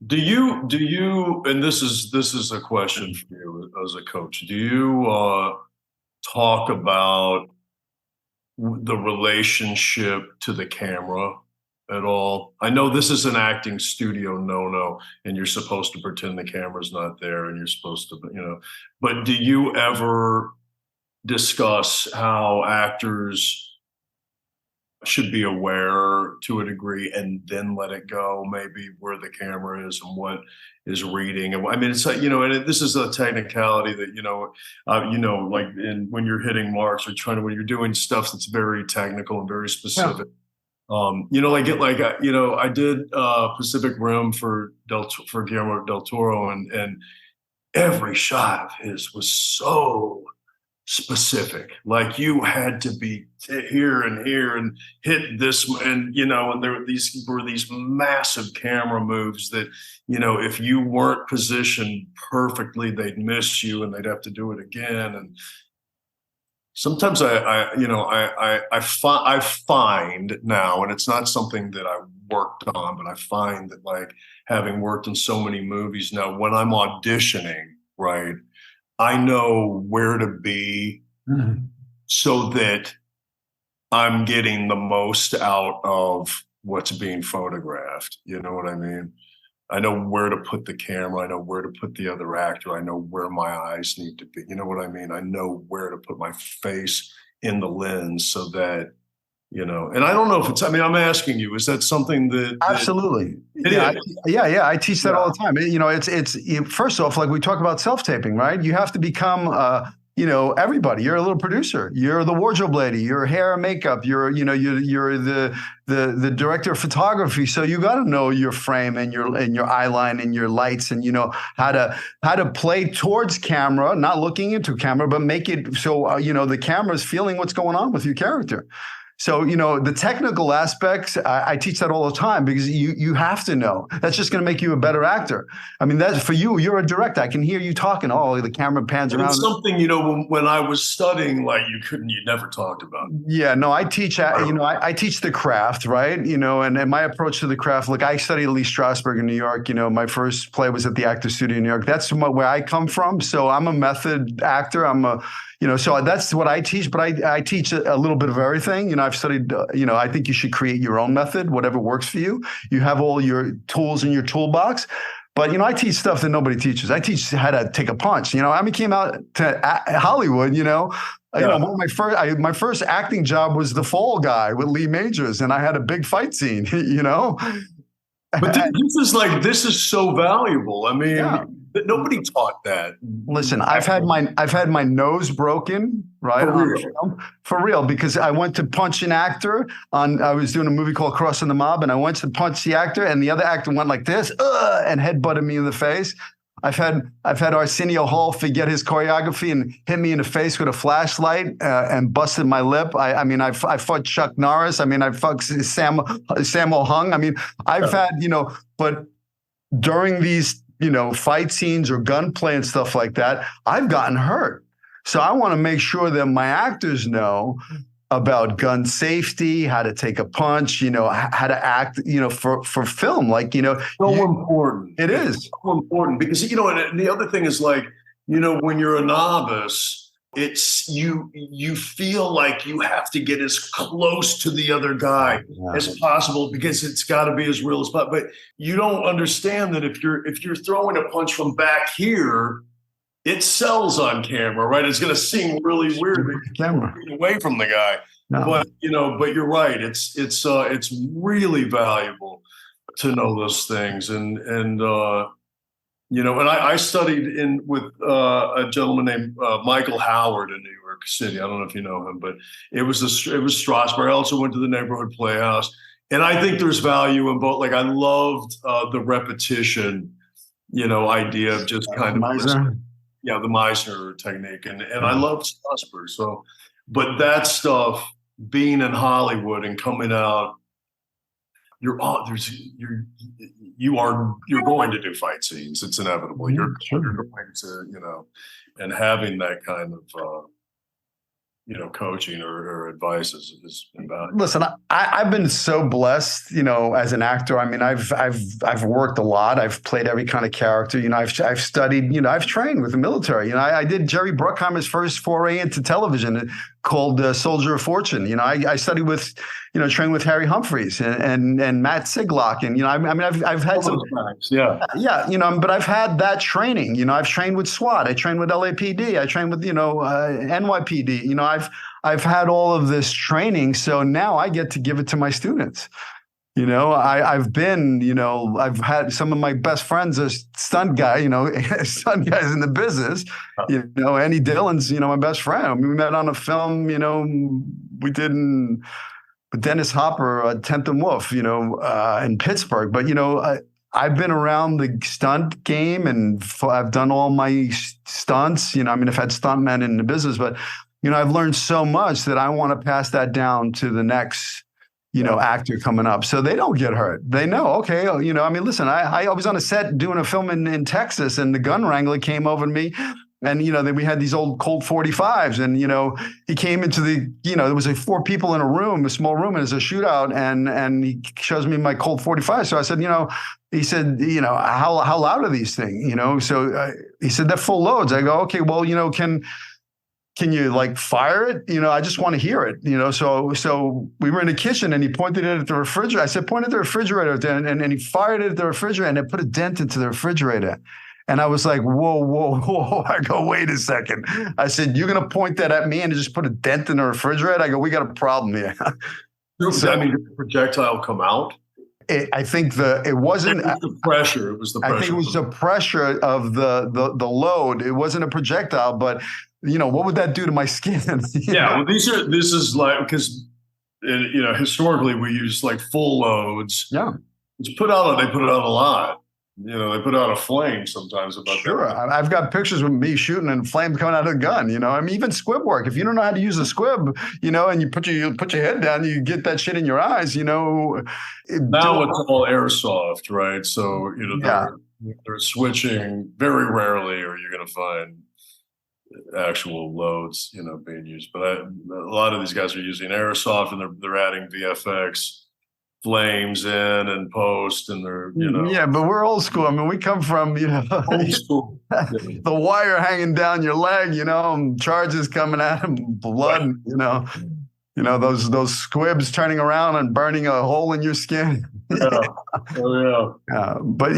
Speaker 2: Do you? And this is a question for you as a coach. Do you talk about the relationship to the camera at all? I know this is an acting studio no, and you're supposed to pretend the camera's not there, and you're supposed to, but do you ever discuss how actors should be aware to a degree and then let it go, maybe where the camera is and what is reading? And I mean, it's like, and this is a technicality that, like when you're hitting marks or when you're doing stuff that's very technical and very specific. Yeah. I did Pacific Rim for Guillermo del Toro, and every shot of his was so specific. Like you had to be here and here and hit this, and and there were these massive camera moves that if you weren't positioned perfectly, they'd miss you and they'd have to do it again. And sometimes I find now, and it's not something that I worked on, but I find that, like, having worked in so many movies now, when I'm auditioning, right, I know where to be so that I'm getting the most out of what's being photographed. You know what I mean? I know where to put the camera. I know where to put the other actor. I know where my eyes need to be. You know what I mean? I know where to put my face in the lens so that, and I don't know if it's, I'm asking you, is that something that—
Speaker 3: Absolutely. Yeah. I teach that all the time. It's first off, like we talk about self-taping, right? You have to become everybody. You're a little producer. You're the wardrobe lady. You're hair and makeup. You're the director of photography. So you got to know your frame and your eye line and your lights, and how to play towards camera, not looking into camera, but make it so the camera is feeling what's going on with your character. So, the technical aspects, I teach that all the time, because you have to know. That's just going to make you a better actor. I mean, that's for you. You're a director. I can hear you talking. Oh, the camera pans around.
Speaker 2: It's something, when I was studying, you never talked about.
Speaker 3: Yeah, no, I teach, I teach the craft, right? And my approach to the craft, look, I studied at Lee Strasberg in New York. My first play was at the Actors Studio in New York. That's where I come from. So I'm a method actor. So that's what I teach, but I teach a little bit of everything. I've studied, I think you should create your own method, whatever works for you. You have all your tools in your toolbox. But, I teach stuff that nobody teaches. I teach how to take a punch. I came out to Hollywood, my first acting job was the Fall Guy with Lee Majors, and I had a big fight scene,
Speaker 2: But this is so valuable. I mean, nobody taught that.
Speaker 3: Listen, I've had my nose broken, right? For real, because I went to punch an actor I was doing a movie called Crossing the Mob, and I went to punch the actor, and the other actor went like this, and headbutted me in the face. I've had Arsenio Hall forget his choreography and hit me in the face with a flashlight and busted my lip. I fought Chuck Norris. I fought Sammo Hung. I've had, but during these, fight scenes or gunplay and stuff like that, I've gotten hurt. So I want to make sure that my actors know about gun safety, how to take a punch, how to act, for film,
Speaker 2: so important.
Speaker 3: It is
Speaker 2: so important because, and the other thing is when you're a novice, it's you feel like you have to get as close to the other guy as possible because it's got to be as real as possible. But you don't understand that if you're throwing a punch from back here, it sells on camera, right? It's going to seem really weird away from the guy. No. But you're right. It's really valuable to know those things. And I studied with a gentleman named Michael Howard in New York City. I don't know if you know him, but it was Strasberg. I also went to the neighborhood playhouse, and I think there's value in both. I loved the repetition, idea of just kind of. Yeah, the Meisner technique, and I love Strasberg. So, but that stuff, being in Hollywood and coming out, you're going to do fight scenes. It's inevitable. You're going to, and having that kind of coaching or advice is invaluable.
Speaker 3: Listen, I've been so blessed, as an actor. I've worked a lot. I've played every kind of character. I've studied. I've trained with the military. I did Jerry Bruckheimer's first foray into television called Soldier of Fortune. I studied with, trained with Harry Humphreys and Matt Siglock, and I've had some. But I've had that training. I've trained with SWAT. I trained with LAPD. I trained with NYPD. I've had all of this training, so now I get to give it to my students. I've been, I've had some of my best friends are stunt guys in the business. Andy Dillon's, my best friend. We met on a film, we did with Dennis Hopper, 10th and Wolf, in Pittsburgh. But, I've been around the stunt game, and I've done all my stunts. I've had stuntmen in the business, but I've learned so much that I want to pass that down to the next, actor coming up, so they don't get hurt. They know, okay, listen, I was on a set doing a film in Texas, and the gun wrangler came over to me. And, then we had these old Colt 45s, and, he came into there was 4 people in a small room, and there's a shootout, and he shows me my Colt 45. So I said, he said, how loud are these things? So he said, they're full loads. I go, okay, well, can you fire it? I just want to hear it, so we were in the kitchen, and he pointed it at the refrigerator. I said, point at the refrigerator, and he fired it at the refrigerator, and it put a dent into the refrigerator. And I was like, whoa. I go, wait a second. I said, you're going to point that at me and just put a dent in the refrigerator? I go, we got a problem here.
Speaker 2: Did the projectile come out?
Speaker 3: I think it wasn't.
Speaker 2: It was the pressure. It was the pressure.
Speaker 3: I think it was the pressure of the load. It wasn't a projectile, but what would that do to my skin?
Speaker 2: Yeah, well, this is like, because historically we use like full loads.
Speaker 3: Yeah,
Speaker 2: they put out a lot. They put out a flame sometimes about
Speaker 3: sure.
Speaker 2: that.
Speaker 3: I've got pictures of me shooting and flames coming out of the gun. I mean, even squib work. If you don't know how to use a squib, and you put your head down, you get that shit in your eyes.
Speaker 2: Now it's all airsoft, right? So they're switching very rarely, or you're going to find actual loads, being used. But a lot of these guys are using airsoft, and they're adding VFX flames in and post, and they're
Speaker 3: yeah, but we're old school. I mean, we come from
Speaker 2: old school.
Speaker 3: the wire hanging down your leg, charges coming out of blood, those squibs turning around and burning a hole in your skin.
Speaker 2: Yeah. Oh, yeah.
Speaker 3: But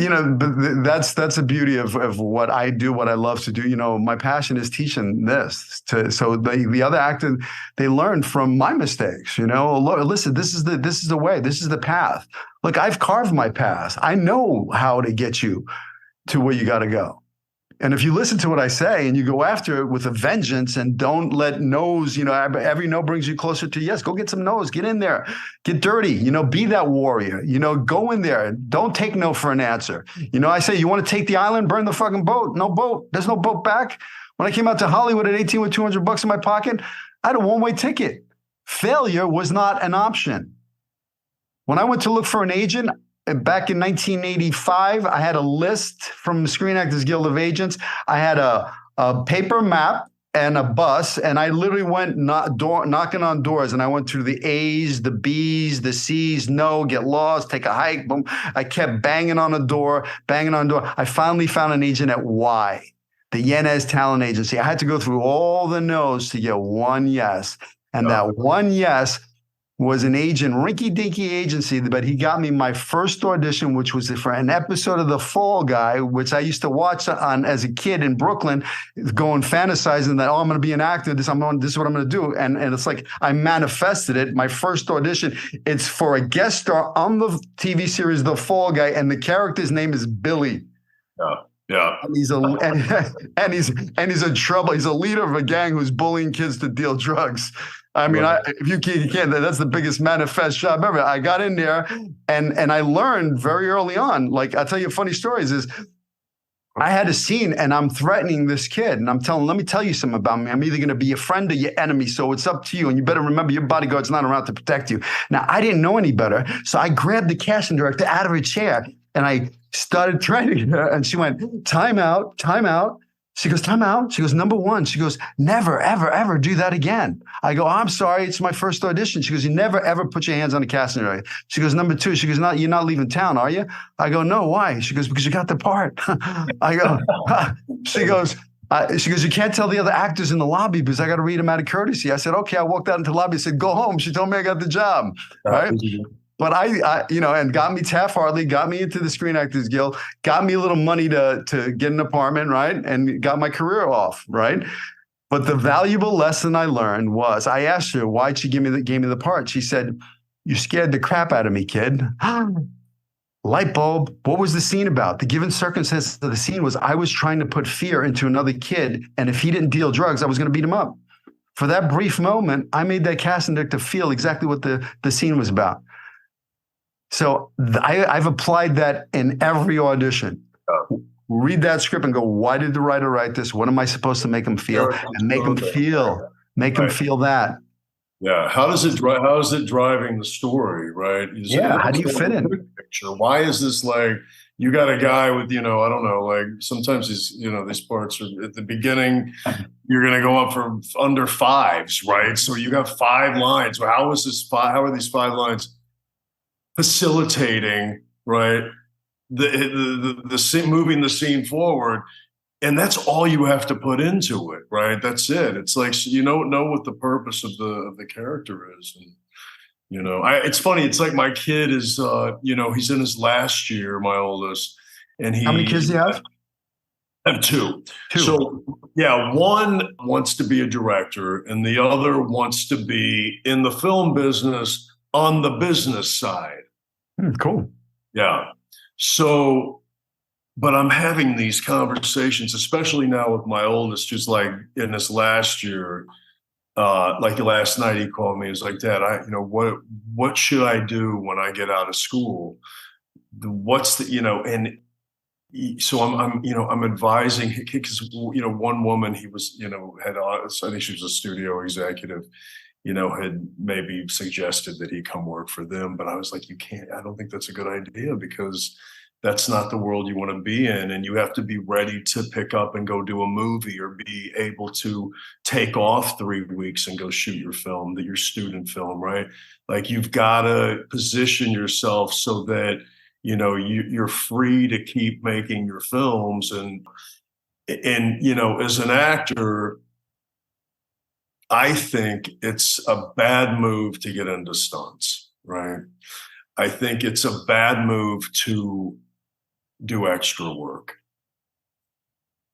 Speaker 3: that's the beauty of what I do, what I love to do. My passion is teaching this so the other actors, they learn from my mistakes. Listen, this is the way, this is the path. Look, I've carved my path. I know how to get you to where you got to go. And if you listen to what I say and you go after it with a vengeance and don't let no's, every no brings you closer to yes, go get some no's, get in there, get dirty, be that warrior, go in there. Don't take no for an answer. I say, you want to take the island, burn the fucking boat. No boat. There's no boat back. When I came out to Hollywood at 18 with $200 in my pocket, I had a one-way ticket. Failure was not an option. When I went to look for an agent, back in 1985, I had a list from the Screen Actors Guild of Agents. I had a paper map and a bus, and I literally went knocking on doors, and I went through the A's, the B's, the C's, no, get lost, take a hike, boom. I kept banging on a door. I finally found an agent at Y, the Yanez Talent Agency. I had to go through all the no's to get one yes, and that one yes was an agent, rinky-dinky agency, but he got me my first audition, which was for an episode of The Fall Guy, which I used to watch on as a kid in Brooklyn, going fantasizing that, I'm going to be an actor. This is what I'm going to do. And it's like I manifested it. My first audition, it's for a guest star on the TV series The Fall Guy, and the character's name is Billy.
Speaker 2: Yeah.
Speaker 3: And he's a trouble. He's a leader of a gang who's bullying kids to deal drugs. I mean, if you can't, that's the biggest manifest job ever. I got in there and I learned very early on, like, I'll tell you funny stories is I had a scene and I'm threatening this kid and I'm telling him, let me tell you something about me. I'm either going to be your friend or your enemy. So it's up to you. And you better remember your bodyguard's not around to protect you. Now, I didn't know any better. So I grabbed the casting director out of her chair and I started threatening her. And she went, time out, time out. She goes, time out. She goes, number one. She goes, never, ever, ever do that again. I go, I'm sorry. It's my first audition. She goes, you never, ever put your hands on the casting director. She goes, number two. She goes, you're not leaving town, are you? I go, no, why? She goes, because you got the part. I go, she goes, you can't tell the other actors in the lobby because I got to read them out of courtesy. I said, okay. I walked out into the lobby and said, go home. She told me I got the job. Right. But I and got me Taft-Hartley, got me into the Screen Actors Guild, got me a little money to get an apartment, right? And got my career off, right? But the valuable lesson I learned was, I asked her, why'd she gave me the part? She said, you scared the crap out of me, kid. Light bulb. What was the scene about? The given circumstances of the scene was I was trying to put fear into another kid. And if he didn't deal drugs, I was going to beat him up. For that brief moment, I made that casting director feel exactly what the scene was about. So I've applied that in every audition. Read that script and go, why did the writer write this? What am I supposed to make them feel? And make them feel that.
Speaker 2: Yeah. How is it driving the story, right?
Speaker 3: How do you fit in?
Speaker 2: Picture? Why is this like, you got a guy with, I don't know, like sometimes these parts are at the beginning, you're going to go up for under fives, right? So you got 5 lines. Well, how are these 5 lines facilitating, right, the scene, moving the scene forward, and that's all you have to put into it, right? That's it. It's like, so you don't know what the purpose of the character is, and it's funny. It's like my kid is, he's in his last year, my oldest, and
Speaker 3: how many kids do you have?
Speaker 2: I have 2. So yeah, one wants to be a director, and the other wants to be in the film business on the business side.
Speaker 3: Cool.
Speaker 2: Yeah. So, but I'm having these conversations, especially now with my oldest, who's like in this last year, like last night he called me. He's like, Dad, what should I do when I get out of school? What's the, and so I'm advising because, one woman he was, I think she was a studio executive, had maybe suggested that he come work for them. But I was like, I don't think that's a good idea because that's not the world you want to be in. And you have to be ready to pick up and go do a movie or be able to take off 3 weeks and go shoot your film, your student film, right? Like you've got to position yourself so that, you're free to keep making your films. And, as an actor, I think it's a bad move to get into stunts, right? I think it's a bad move to do extra work.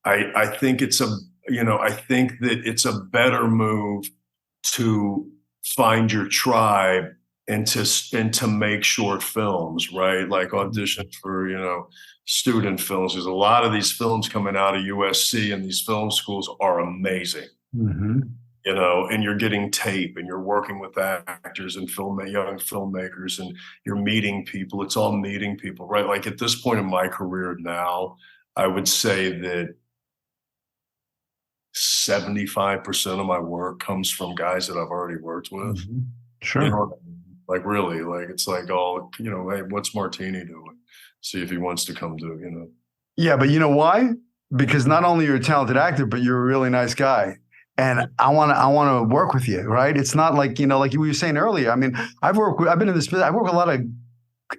Speaker 2: I think I think that it's a better move to find your tribe and to make short films, right? Like audition for, student films. There's a lot of these films coming out of USC, and these film schools are amazing.
Speaker 3: Mm-hmm.
Speaker 2: And you're getting tape and you're working with actors and young filmmakers, and you're meeting people. It's all meeting people, right? Like at this point in my career now, I would say that 75% of my work comes from guys that I've already worked with.
Speaker 3: Mm-hmm. Sure.
Speaker 2: Like really, like it's like, oh, hey, what's Martini doing? See if he wants to come do,
Speaker 3: Yeah, but you know why? Because not only you're a talented actor, but you're a really nice guy. And I want to work with you, right? It's not like, like you were saying earlier. I mean, I've been in this business. I work with a lot of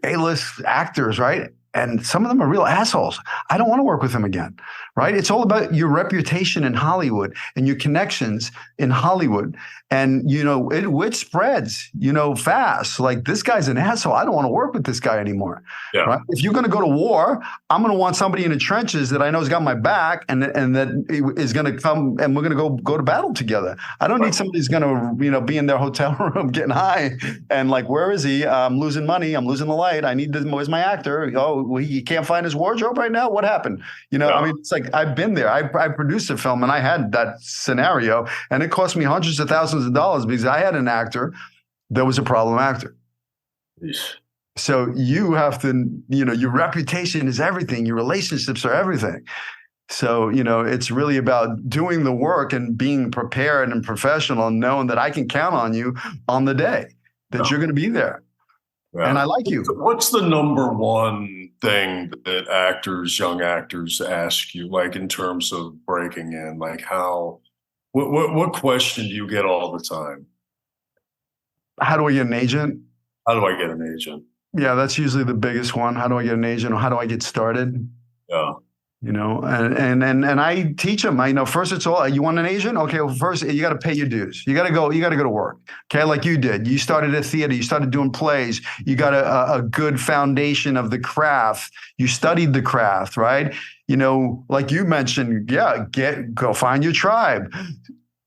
Speaker 3: A-list actors, right? And some of them are real assholes. I don't want to work with them again, right? It's all about your reputation in Hollywood and your connections in Hollywood. And, it spreads, fast. Like, this guy's an asshole. I don't want to work with this guy anymore.
Speaker 2: Yeah.
Speaker 3: Right? If you're going to go to war, I'm going to want somebody in the trenches that I know has got my back and that is going to come and we're going to go to battle together. I don't need somebody who's going to, be in their hotel room getting high and like, where is he? I'm losing money. I'm losing the light. Where's my actor? Oh, he can't find his wardrobe right now. What happened? I mean, it's like, I've been there. I produced a film and I had that scenario, and it cost me hundreds of thousands of dollars because I had an actor that was a problem actor.
Speaker 2: Yes.
Speaker 3: So you have to, your reputation is everything. Your relationships are everything. So, it's really about doing the work and being prepared and professional and knowing that I can count on you on the day that you're going to be there. Yeah. And I like you.
Speaker 2: What's the number one thing that young actors ask you, like in terms of breaking in? Like what question do you get all the time?
Speaker 3: How do I get an agent?
Speaker 2: How do I get an agent?
Speaker 3: Yeah, that's usually the biggest one. How do I get an agent, or how do I get started?
Speaker 2: Yeah.
Speaker 3: And I teach them. First it's all, you want an agent? Okay, well, first you got to pay your dues. You got to go to work. Okay, like you did. You started a theater. You started doing plays. You got a good foundation of the craft. You studied the craft, right? Like you mentioned, go find your tribe.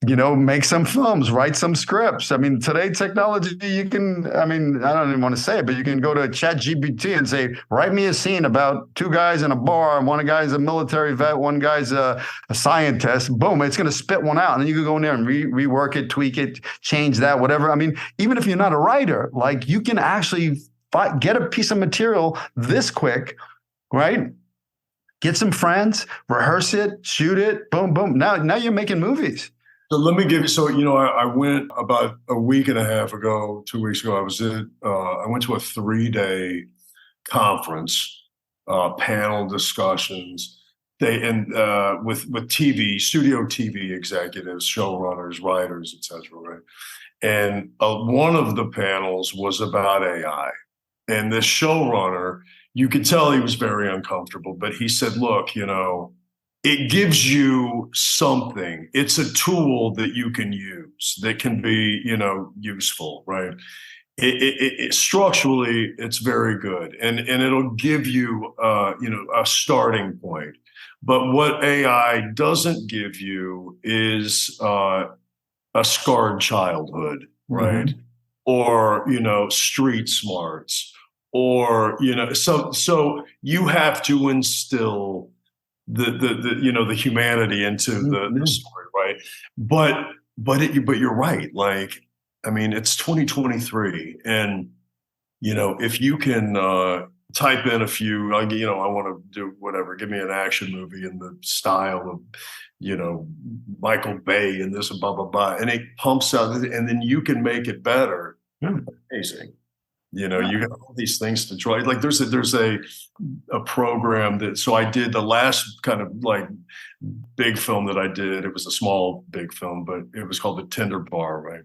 Speaker 3: Make some films, write some scripts. I mean, today technology, I don't even want to say it, but you can go to ChatGPT and say, write me a scene about two guys in a bar, and one guy's a military vet, one guy's a scientist. Boom, it's going to spit one out. And then you can go in there and rework it, tweak it, change that, whatever. I mean, even if you're not a writer, like you can actually get a piece of material this quick, right? Get some friends, rehearse it, shoot it, boom, boom. Now you're making movies.
Speaker 2: So let me give you, I went about a week and a half ago, 2 weeks ago, I went to a 3-day conference, panel discussions, with studio TV executives, showrunners, writers, et cetera, right? And one of the panels was about AI. And this showrunner, you could tell he was very uncomfortable, but he said, look, it gives you something. It's a tool that you can use that can be, useful, right? It structurally, it's very good, and it'll give you, a starting point. But what AI doesn't give you is a scarred childhood, right? Mm-hmm. Or street smarts, or so you have to instill the humanity into the story, right? But you're right. Like, I mean, it's 2023, and if you can type in a few, I want to do whatever, give me an action movie in the style of Michael Bay and this and blah blah blah, and it pumps out, and then you can make it better. Amazing. You got all these things to try. Like there's a program so I did the last kind of like big film that I did. It was a small big film, but it was called The Tinder Bar, right?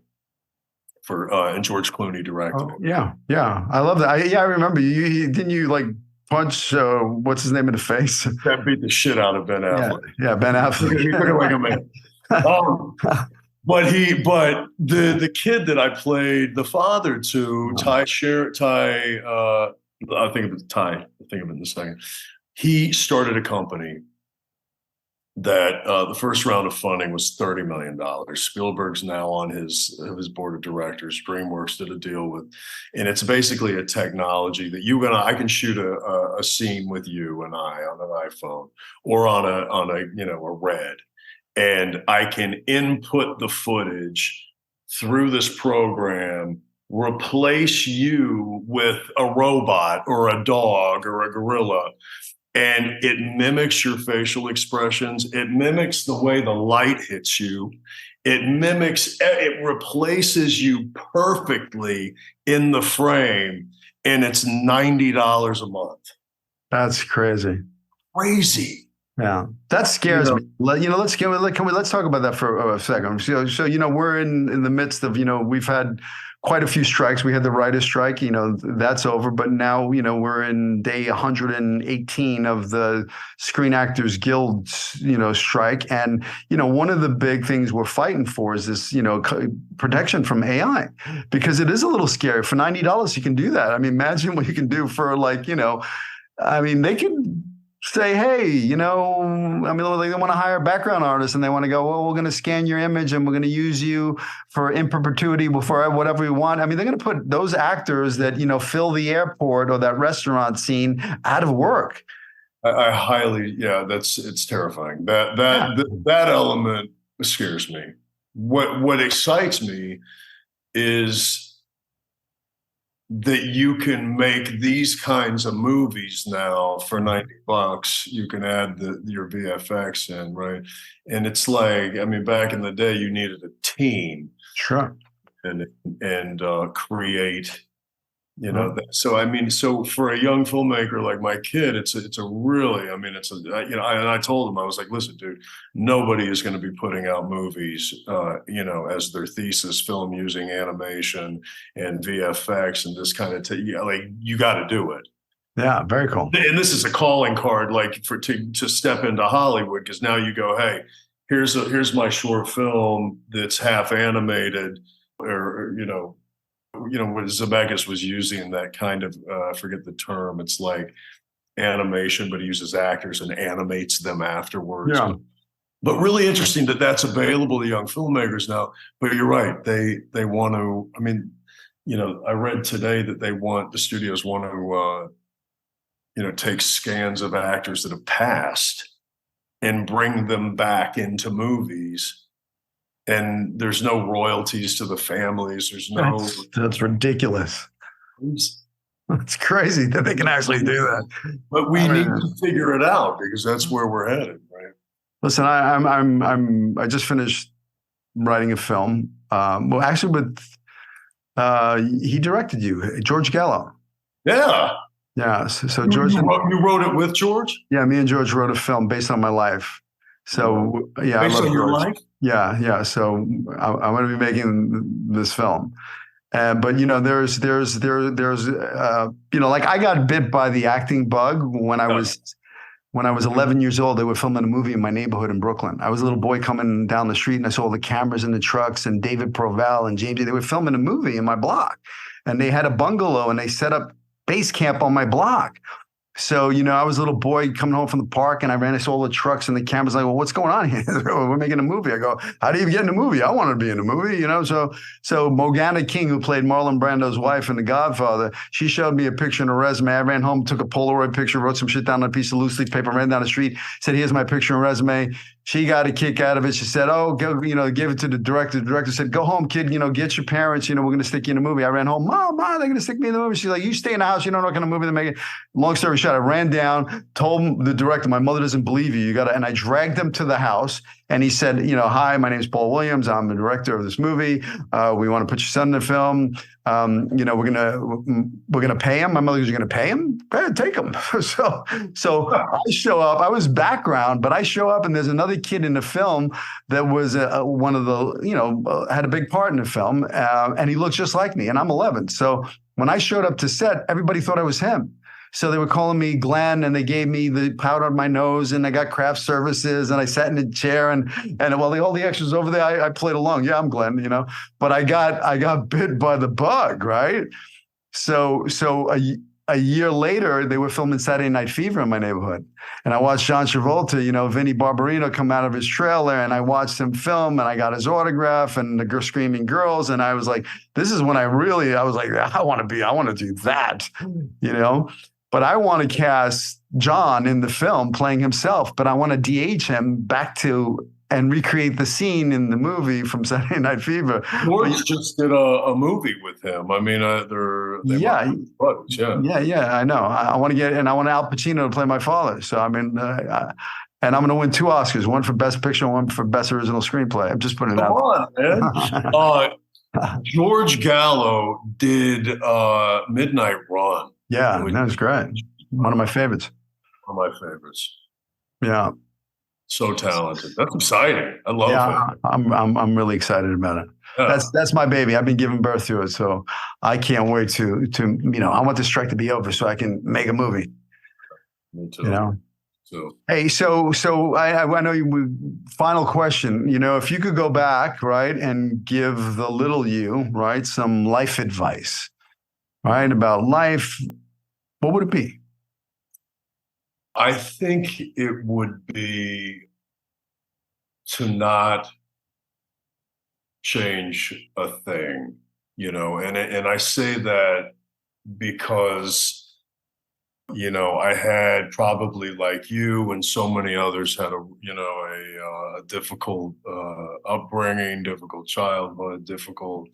Speaker 2: And George Clooney directed it.
Speaker 3: Yeah, I love that. I remember didn't you like punch what's his name in the face?
Speaker 2: That beat the shit out of Ben Affleck.
Speaker 3: Yeah, Ben Affleck.
Speaker 2: He took it like a man. But the kid that I played the father to, I'll think of it in a second. He started a company that the first round of funding was $30 million. Spielberg's now on his board of directors. DreamWorks did a deal with, and it's basically a technology that I can shoot a scene with you and I on an iPhone or on a Red. And I can input the footage through this program, replace you with a robot or a dog or a gorilla, and it mimics your facial expressions. It mimics the way the light hits you. It replaces you perfectly in the frame, and it's $90 a month.
Speaker 3: That's crazy.
Speaker 2: Crazy.
Speaker 3: Yeah, that scares me. Let's talk about that for a second. So we're in the midst of, we've had quite a few strikes. We had the writer's strike, that's over. But now, we're in day 118 of the Screen Actors Guild, strike. And, one of the big things we're fighting for is this, protection from AI, because it is a little scary. For $90, you can do that. I mean, imagine what you can do for they can say, hey, they want to hire a background artist and they want to go, well, we're going to scan your image and we're going to use you for in perpetuity for whatever we want. I mean, they're going to put those actors that, fill the airport or that restaurant scene out of work.
Speaker 2: I highly, it's terrifying. That element scares me. What excites me is that you can make these kinds of movies now for $90. You can add your VFX in, right? And it's like, I mean, back in the day, you needed a team,
Speaker 3: sure,
Speaker 2: and create, so for a young filmmaker like my kid, it's a really, and I told him, I was like, listen, dude, nobody is going to be putting out movies, as their thesis film using animation and VFX and this kind of, you got to do it.
Speaker 3: Yeah, very cool.
Speaker 2: And this is a calling card, like to step into Hollywood, because now you go, hey, here's my short film that's half animated, or what Zemeckis was using, that kind of, I forget the term. It's like animation, but he uses actors and animates them afterwards.
Speaker 3: Yeah.
Speaker 2: But really interesting that that's available to young filmmakers now. But you're right. They want to, I read today that the studios want to, take scans of actors that have passed and bring them back into movies. And there's no royalties to the families. There's no.
Speaker 3: That's ridiculous. It's crazy that they can actually do that.
Speaker 2: But we need to figure it out, because that's where we're headed, right?
Speaker 3: Listen, I just finished writing a film. Well, actually, he directed you, George Gallo.
Speaker 2: Yeah.
Speaker 3: Yeah. So George,
Speaker 2: you wrote it with George?
Speaker 3: Yeah, me and George wrote a film based on my life. So yeah,
Speaker 2: based on your life.
Speaker 3: Yeah. So I'm going to be making this film, but there's like I got bit by the acting bug when I was 11 years old. They were filming a movie in my neighborhood in Brooklyn. I was a little boy coming down the street, and I saw the cameras in the trucks, and David Proval and James. They were filming a movie in my block, and they had a bungalow, and they set up base camp on my block. So, I was a little boy coming home from the park and I saw all the trucks and the cameras like, well, what's going on here? We're making a movie. I go, how do you get in a movie? I want to be in a movie, So Morgana King, who played Marlon Brando's wife in The Godfather, she showed me a picture and a resume. I ran home, took a Polaroid picture, wrote some shit down on a piece of loose leaf paper, ran down the street, said, here's my picture and resume. She got a kick out of it. She said, oh, go, give it to the director. The director said, go home, kid, get your parents, we're going to stick you in a movie. I ran home, Mom, they're going to stick me in the movie. She's like, you stay in the house. You don't know what kind of movie they're making. Long story short, I ran down, told the director, my mother doesn't believe you. And I dragged them to the house. And he said, hi, my name is Paul Williams. I'm the director of this movie. We want to put your son in the film. We're gonna pay him. My mother goes, you're gonna pay him? Go ahead, take him. So I show up. I was background, but I show up, and there's another kid in the film that was one of the, had a big part in the film, and he looks just like me, and I'm 11. So when I showed up to set, everybody thought I was him. So they were calling me Glenn, and they gave me the powder on my nose, and I got craft services, and I sat in a chair, and while all the extras over there, I played along. Yeah, I'm Glenn, but I got bit by the bug, right? So a year later, they were filming Saturday Night Fever in my neighborhood, and I watched John Travolta, Vinnie Barbarino come out of his trailer, and I watched him film, and I got his autograph, and the screaming girls, and I was like, this is when I was like, I want to do that, But I want to cast John in the film playing himself, but I want to de-age him back to and recreate the scene in the movie from Saturday Night Fever.
Speaker 2: George just did a movie with him. I mean, buddies,
Speaker 3: yeah. I know. I want Al Pacino to play my father. So I mean, and I'm going to win 2 Oscars, one for Best Picture, and one for Best Original Screenplay. I'm just putting it out.
Speaker 2: Come on, man. George Gallo did Midnight Run.
Speaker 3: Yeah, that was great. One of my favorites.
Speaker 2: One of my favorites.
Speaker 3: Yeah.
Speaker 2: So talented. That's exciting. I love it.
Speaker 3: I'm really excited about it. Yeah. That's my baby. I've been giving birth to it, so I can't wait to I want this strike to be over so I can make a movie.
Speaker 2: Me too. So
Speaker 3: hey, so I know you. Final question. If you could go back, right, and give the little you, right, some life advice, right, about life, what would it be?
Speaker 2: I think it would be to not change a thing, and I say that because, I had probably like you and so many others had a difficult upbringing, difficult childhood, difficult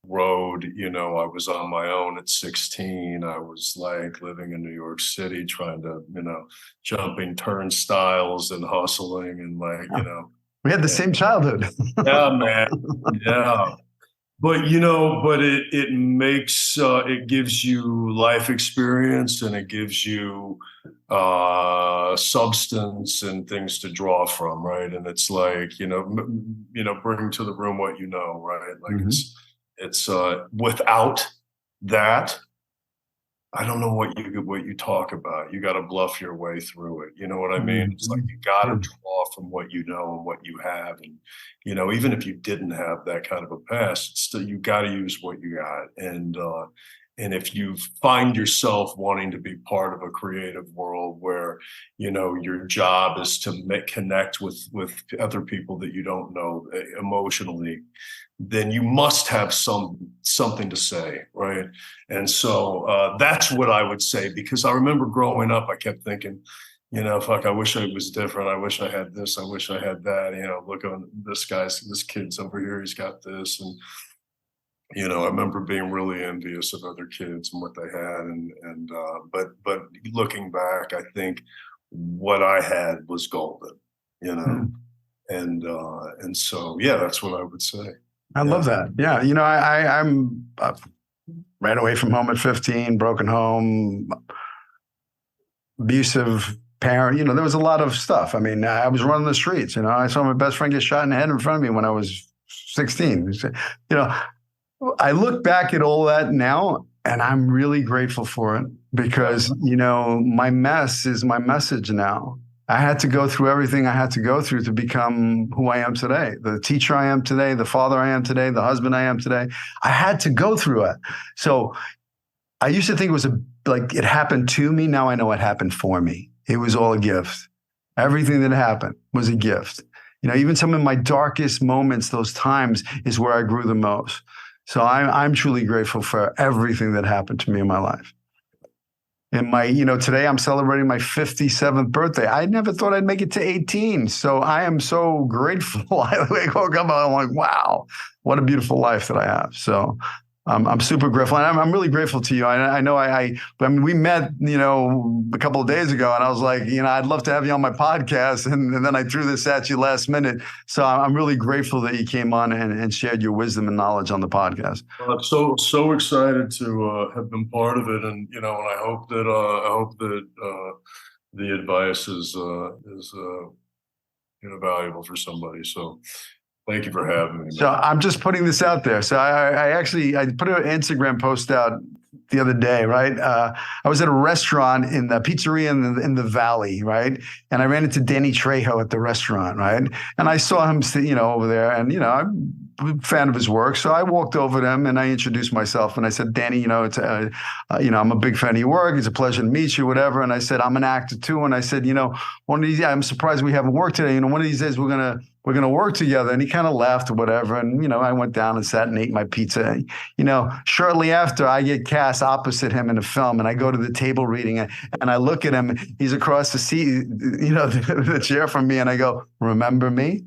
Speaker 2: road. I was on my own at 16. I was like living in New York City, trying to, jumping turnstiles and hustling and
Speaker 3: we had the same childhood.
Speaker 2: Yeah, man. Yeah. But, it makes, it gives you life experience, and it gives you substance and things to draw from. Right. And it's like, bring to the room what right. Like it's without that, I don't know what you talk about. You got to bluff your way through it. You know what I mean? It's like you got to draw from what you know and what you have, and even if you didn't have that kind of a past, it's still you got to use what you got. And if you find yourself wanting to be part of a creative world where your job is to connect with other people that you don't know emotionally, then you must have something to say, right? And so that's what I would say, because I remember growing up, I kept thinking, fuck, I wish I was different. I wish I had this. I wish I had that. Look on this kid's over here. He's got this. And, I remember being really envious of other kids and what they had. But looking back, I think what I had was golden, and so, yeah, that's what I would say.
Speaker 3: I love that. Yeah. I'm ran away from home at 15, broken home, abusive parent. There was a lot of stuff. I mean, I was running the streets. I saw my best friend get shot in the head in front of me when I was 16. I look back at all that now, and I'm really grateful for it because, my mess is my message now. I had to go through everything I had to go through to become who I am today, the teacher I am today, the father I am today, the husband I am today. I had to go through it. So I used to think it was a like it happened to me. Now I know it happened for me. It was all a gift. Everything that happened was a gift. Even some of my darkest moments, those times is where I grew the most. So I'm truly grateful for everything that happened to me in my life. And today I'm celebrating my 57th birthday. I never thought I'd make it to 18. So I am so grateful. I woke up, I'm like, wow, what a beautiful life that I have. So I'm super grateful. And I'm really grateful to you. I know I mean, we met, a couple of days ago, and I was like, I'd love to have you on my podcast. And then I threw this at you last minute. So I'm really grateful that you came on and shared your wisdom and knowledge on the podcast.
Speaker 2: Well, I'm so excited to have been part of it. And, and I hope that the advice is valuable for somebody. So thank you for having me.
Speaker 3: So I'm just putting this out there. So I put an Instagram post out the other day, right? I was at a restaurant in the pizzeria in the Valley, right? And I ran into Danny Trejo at the restaurant, right? And I saw him, over there, and I'm a fan of his work. So I walked over to him and I introduced myself and I said, Danny, I'm a big fan of your work. It's a pleasure to meet you, whatever. And I said, I'm an actor too. And I said, one of these, I'm surprised we haven't worked today. One of these days we're going to work together. And he kind of laughed or whatever. And, I went down and sat and ate my pizza. Shortly after I get cast opposite him in a film and I go to the table reading and I look at him, he's across the seat, the chair from me. And I go, remember me?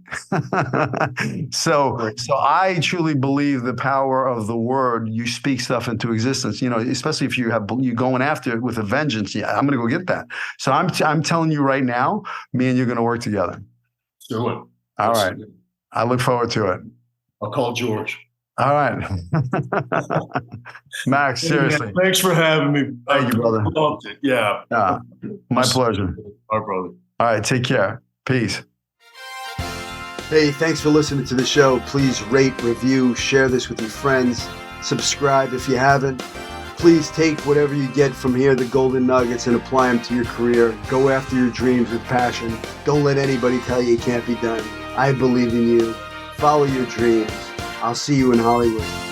Speaker 3: So I truly believe the power of the word. You speak stuff into existence, especially if you're going after it with a vengeance. Yeah, I'm going to go get that. So I'm telling you right now, me and you're going to work together.
Speaker 2: Do it.
Speaker 3: All right. I look forward to it.
Speaker 2: I'll call George.
Speaker 3: All right. Max, seriously.
Speaker 2: Man, thanks for having me.
Speaker 3: Thank you, brother.
Speaker 2: Loved it. Yeah.
Speaker 3: My pleasure.
Speaker 2: Our brother.
Speaker 3: All right. Take care. Peace.
Speaker 1: Hey, thanks for listening to the show. Please rate, review, share this with your friends. Subscribe if you haven't. Please take whatever you get from here, the golden nuggets, and apply them to your career. Go after your dreams with passion. Don't let anybody tell you it can't be done. I believe in you. Follow your dreams. I'll see you in Hollywood.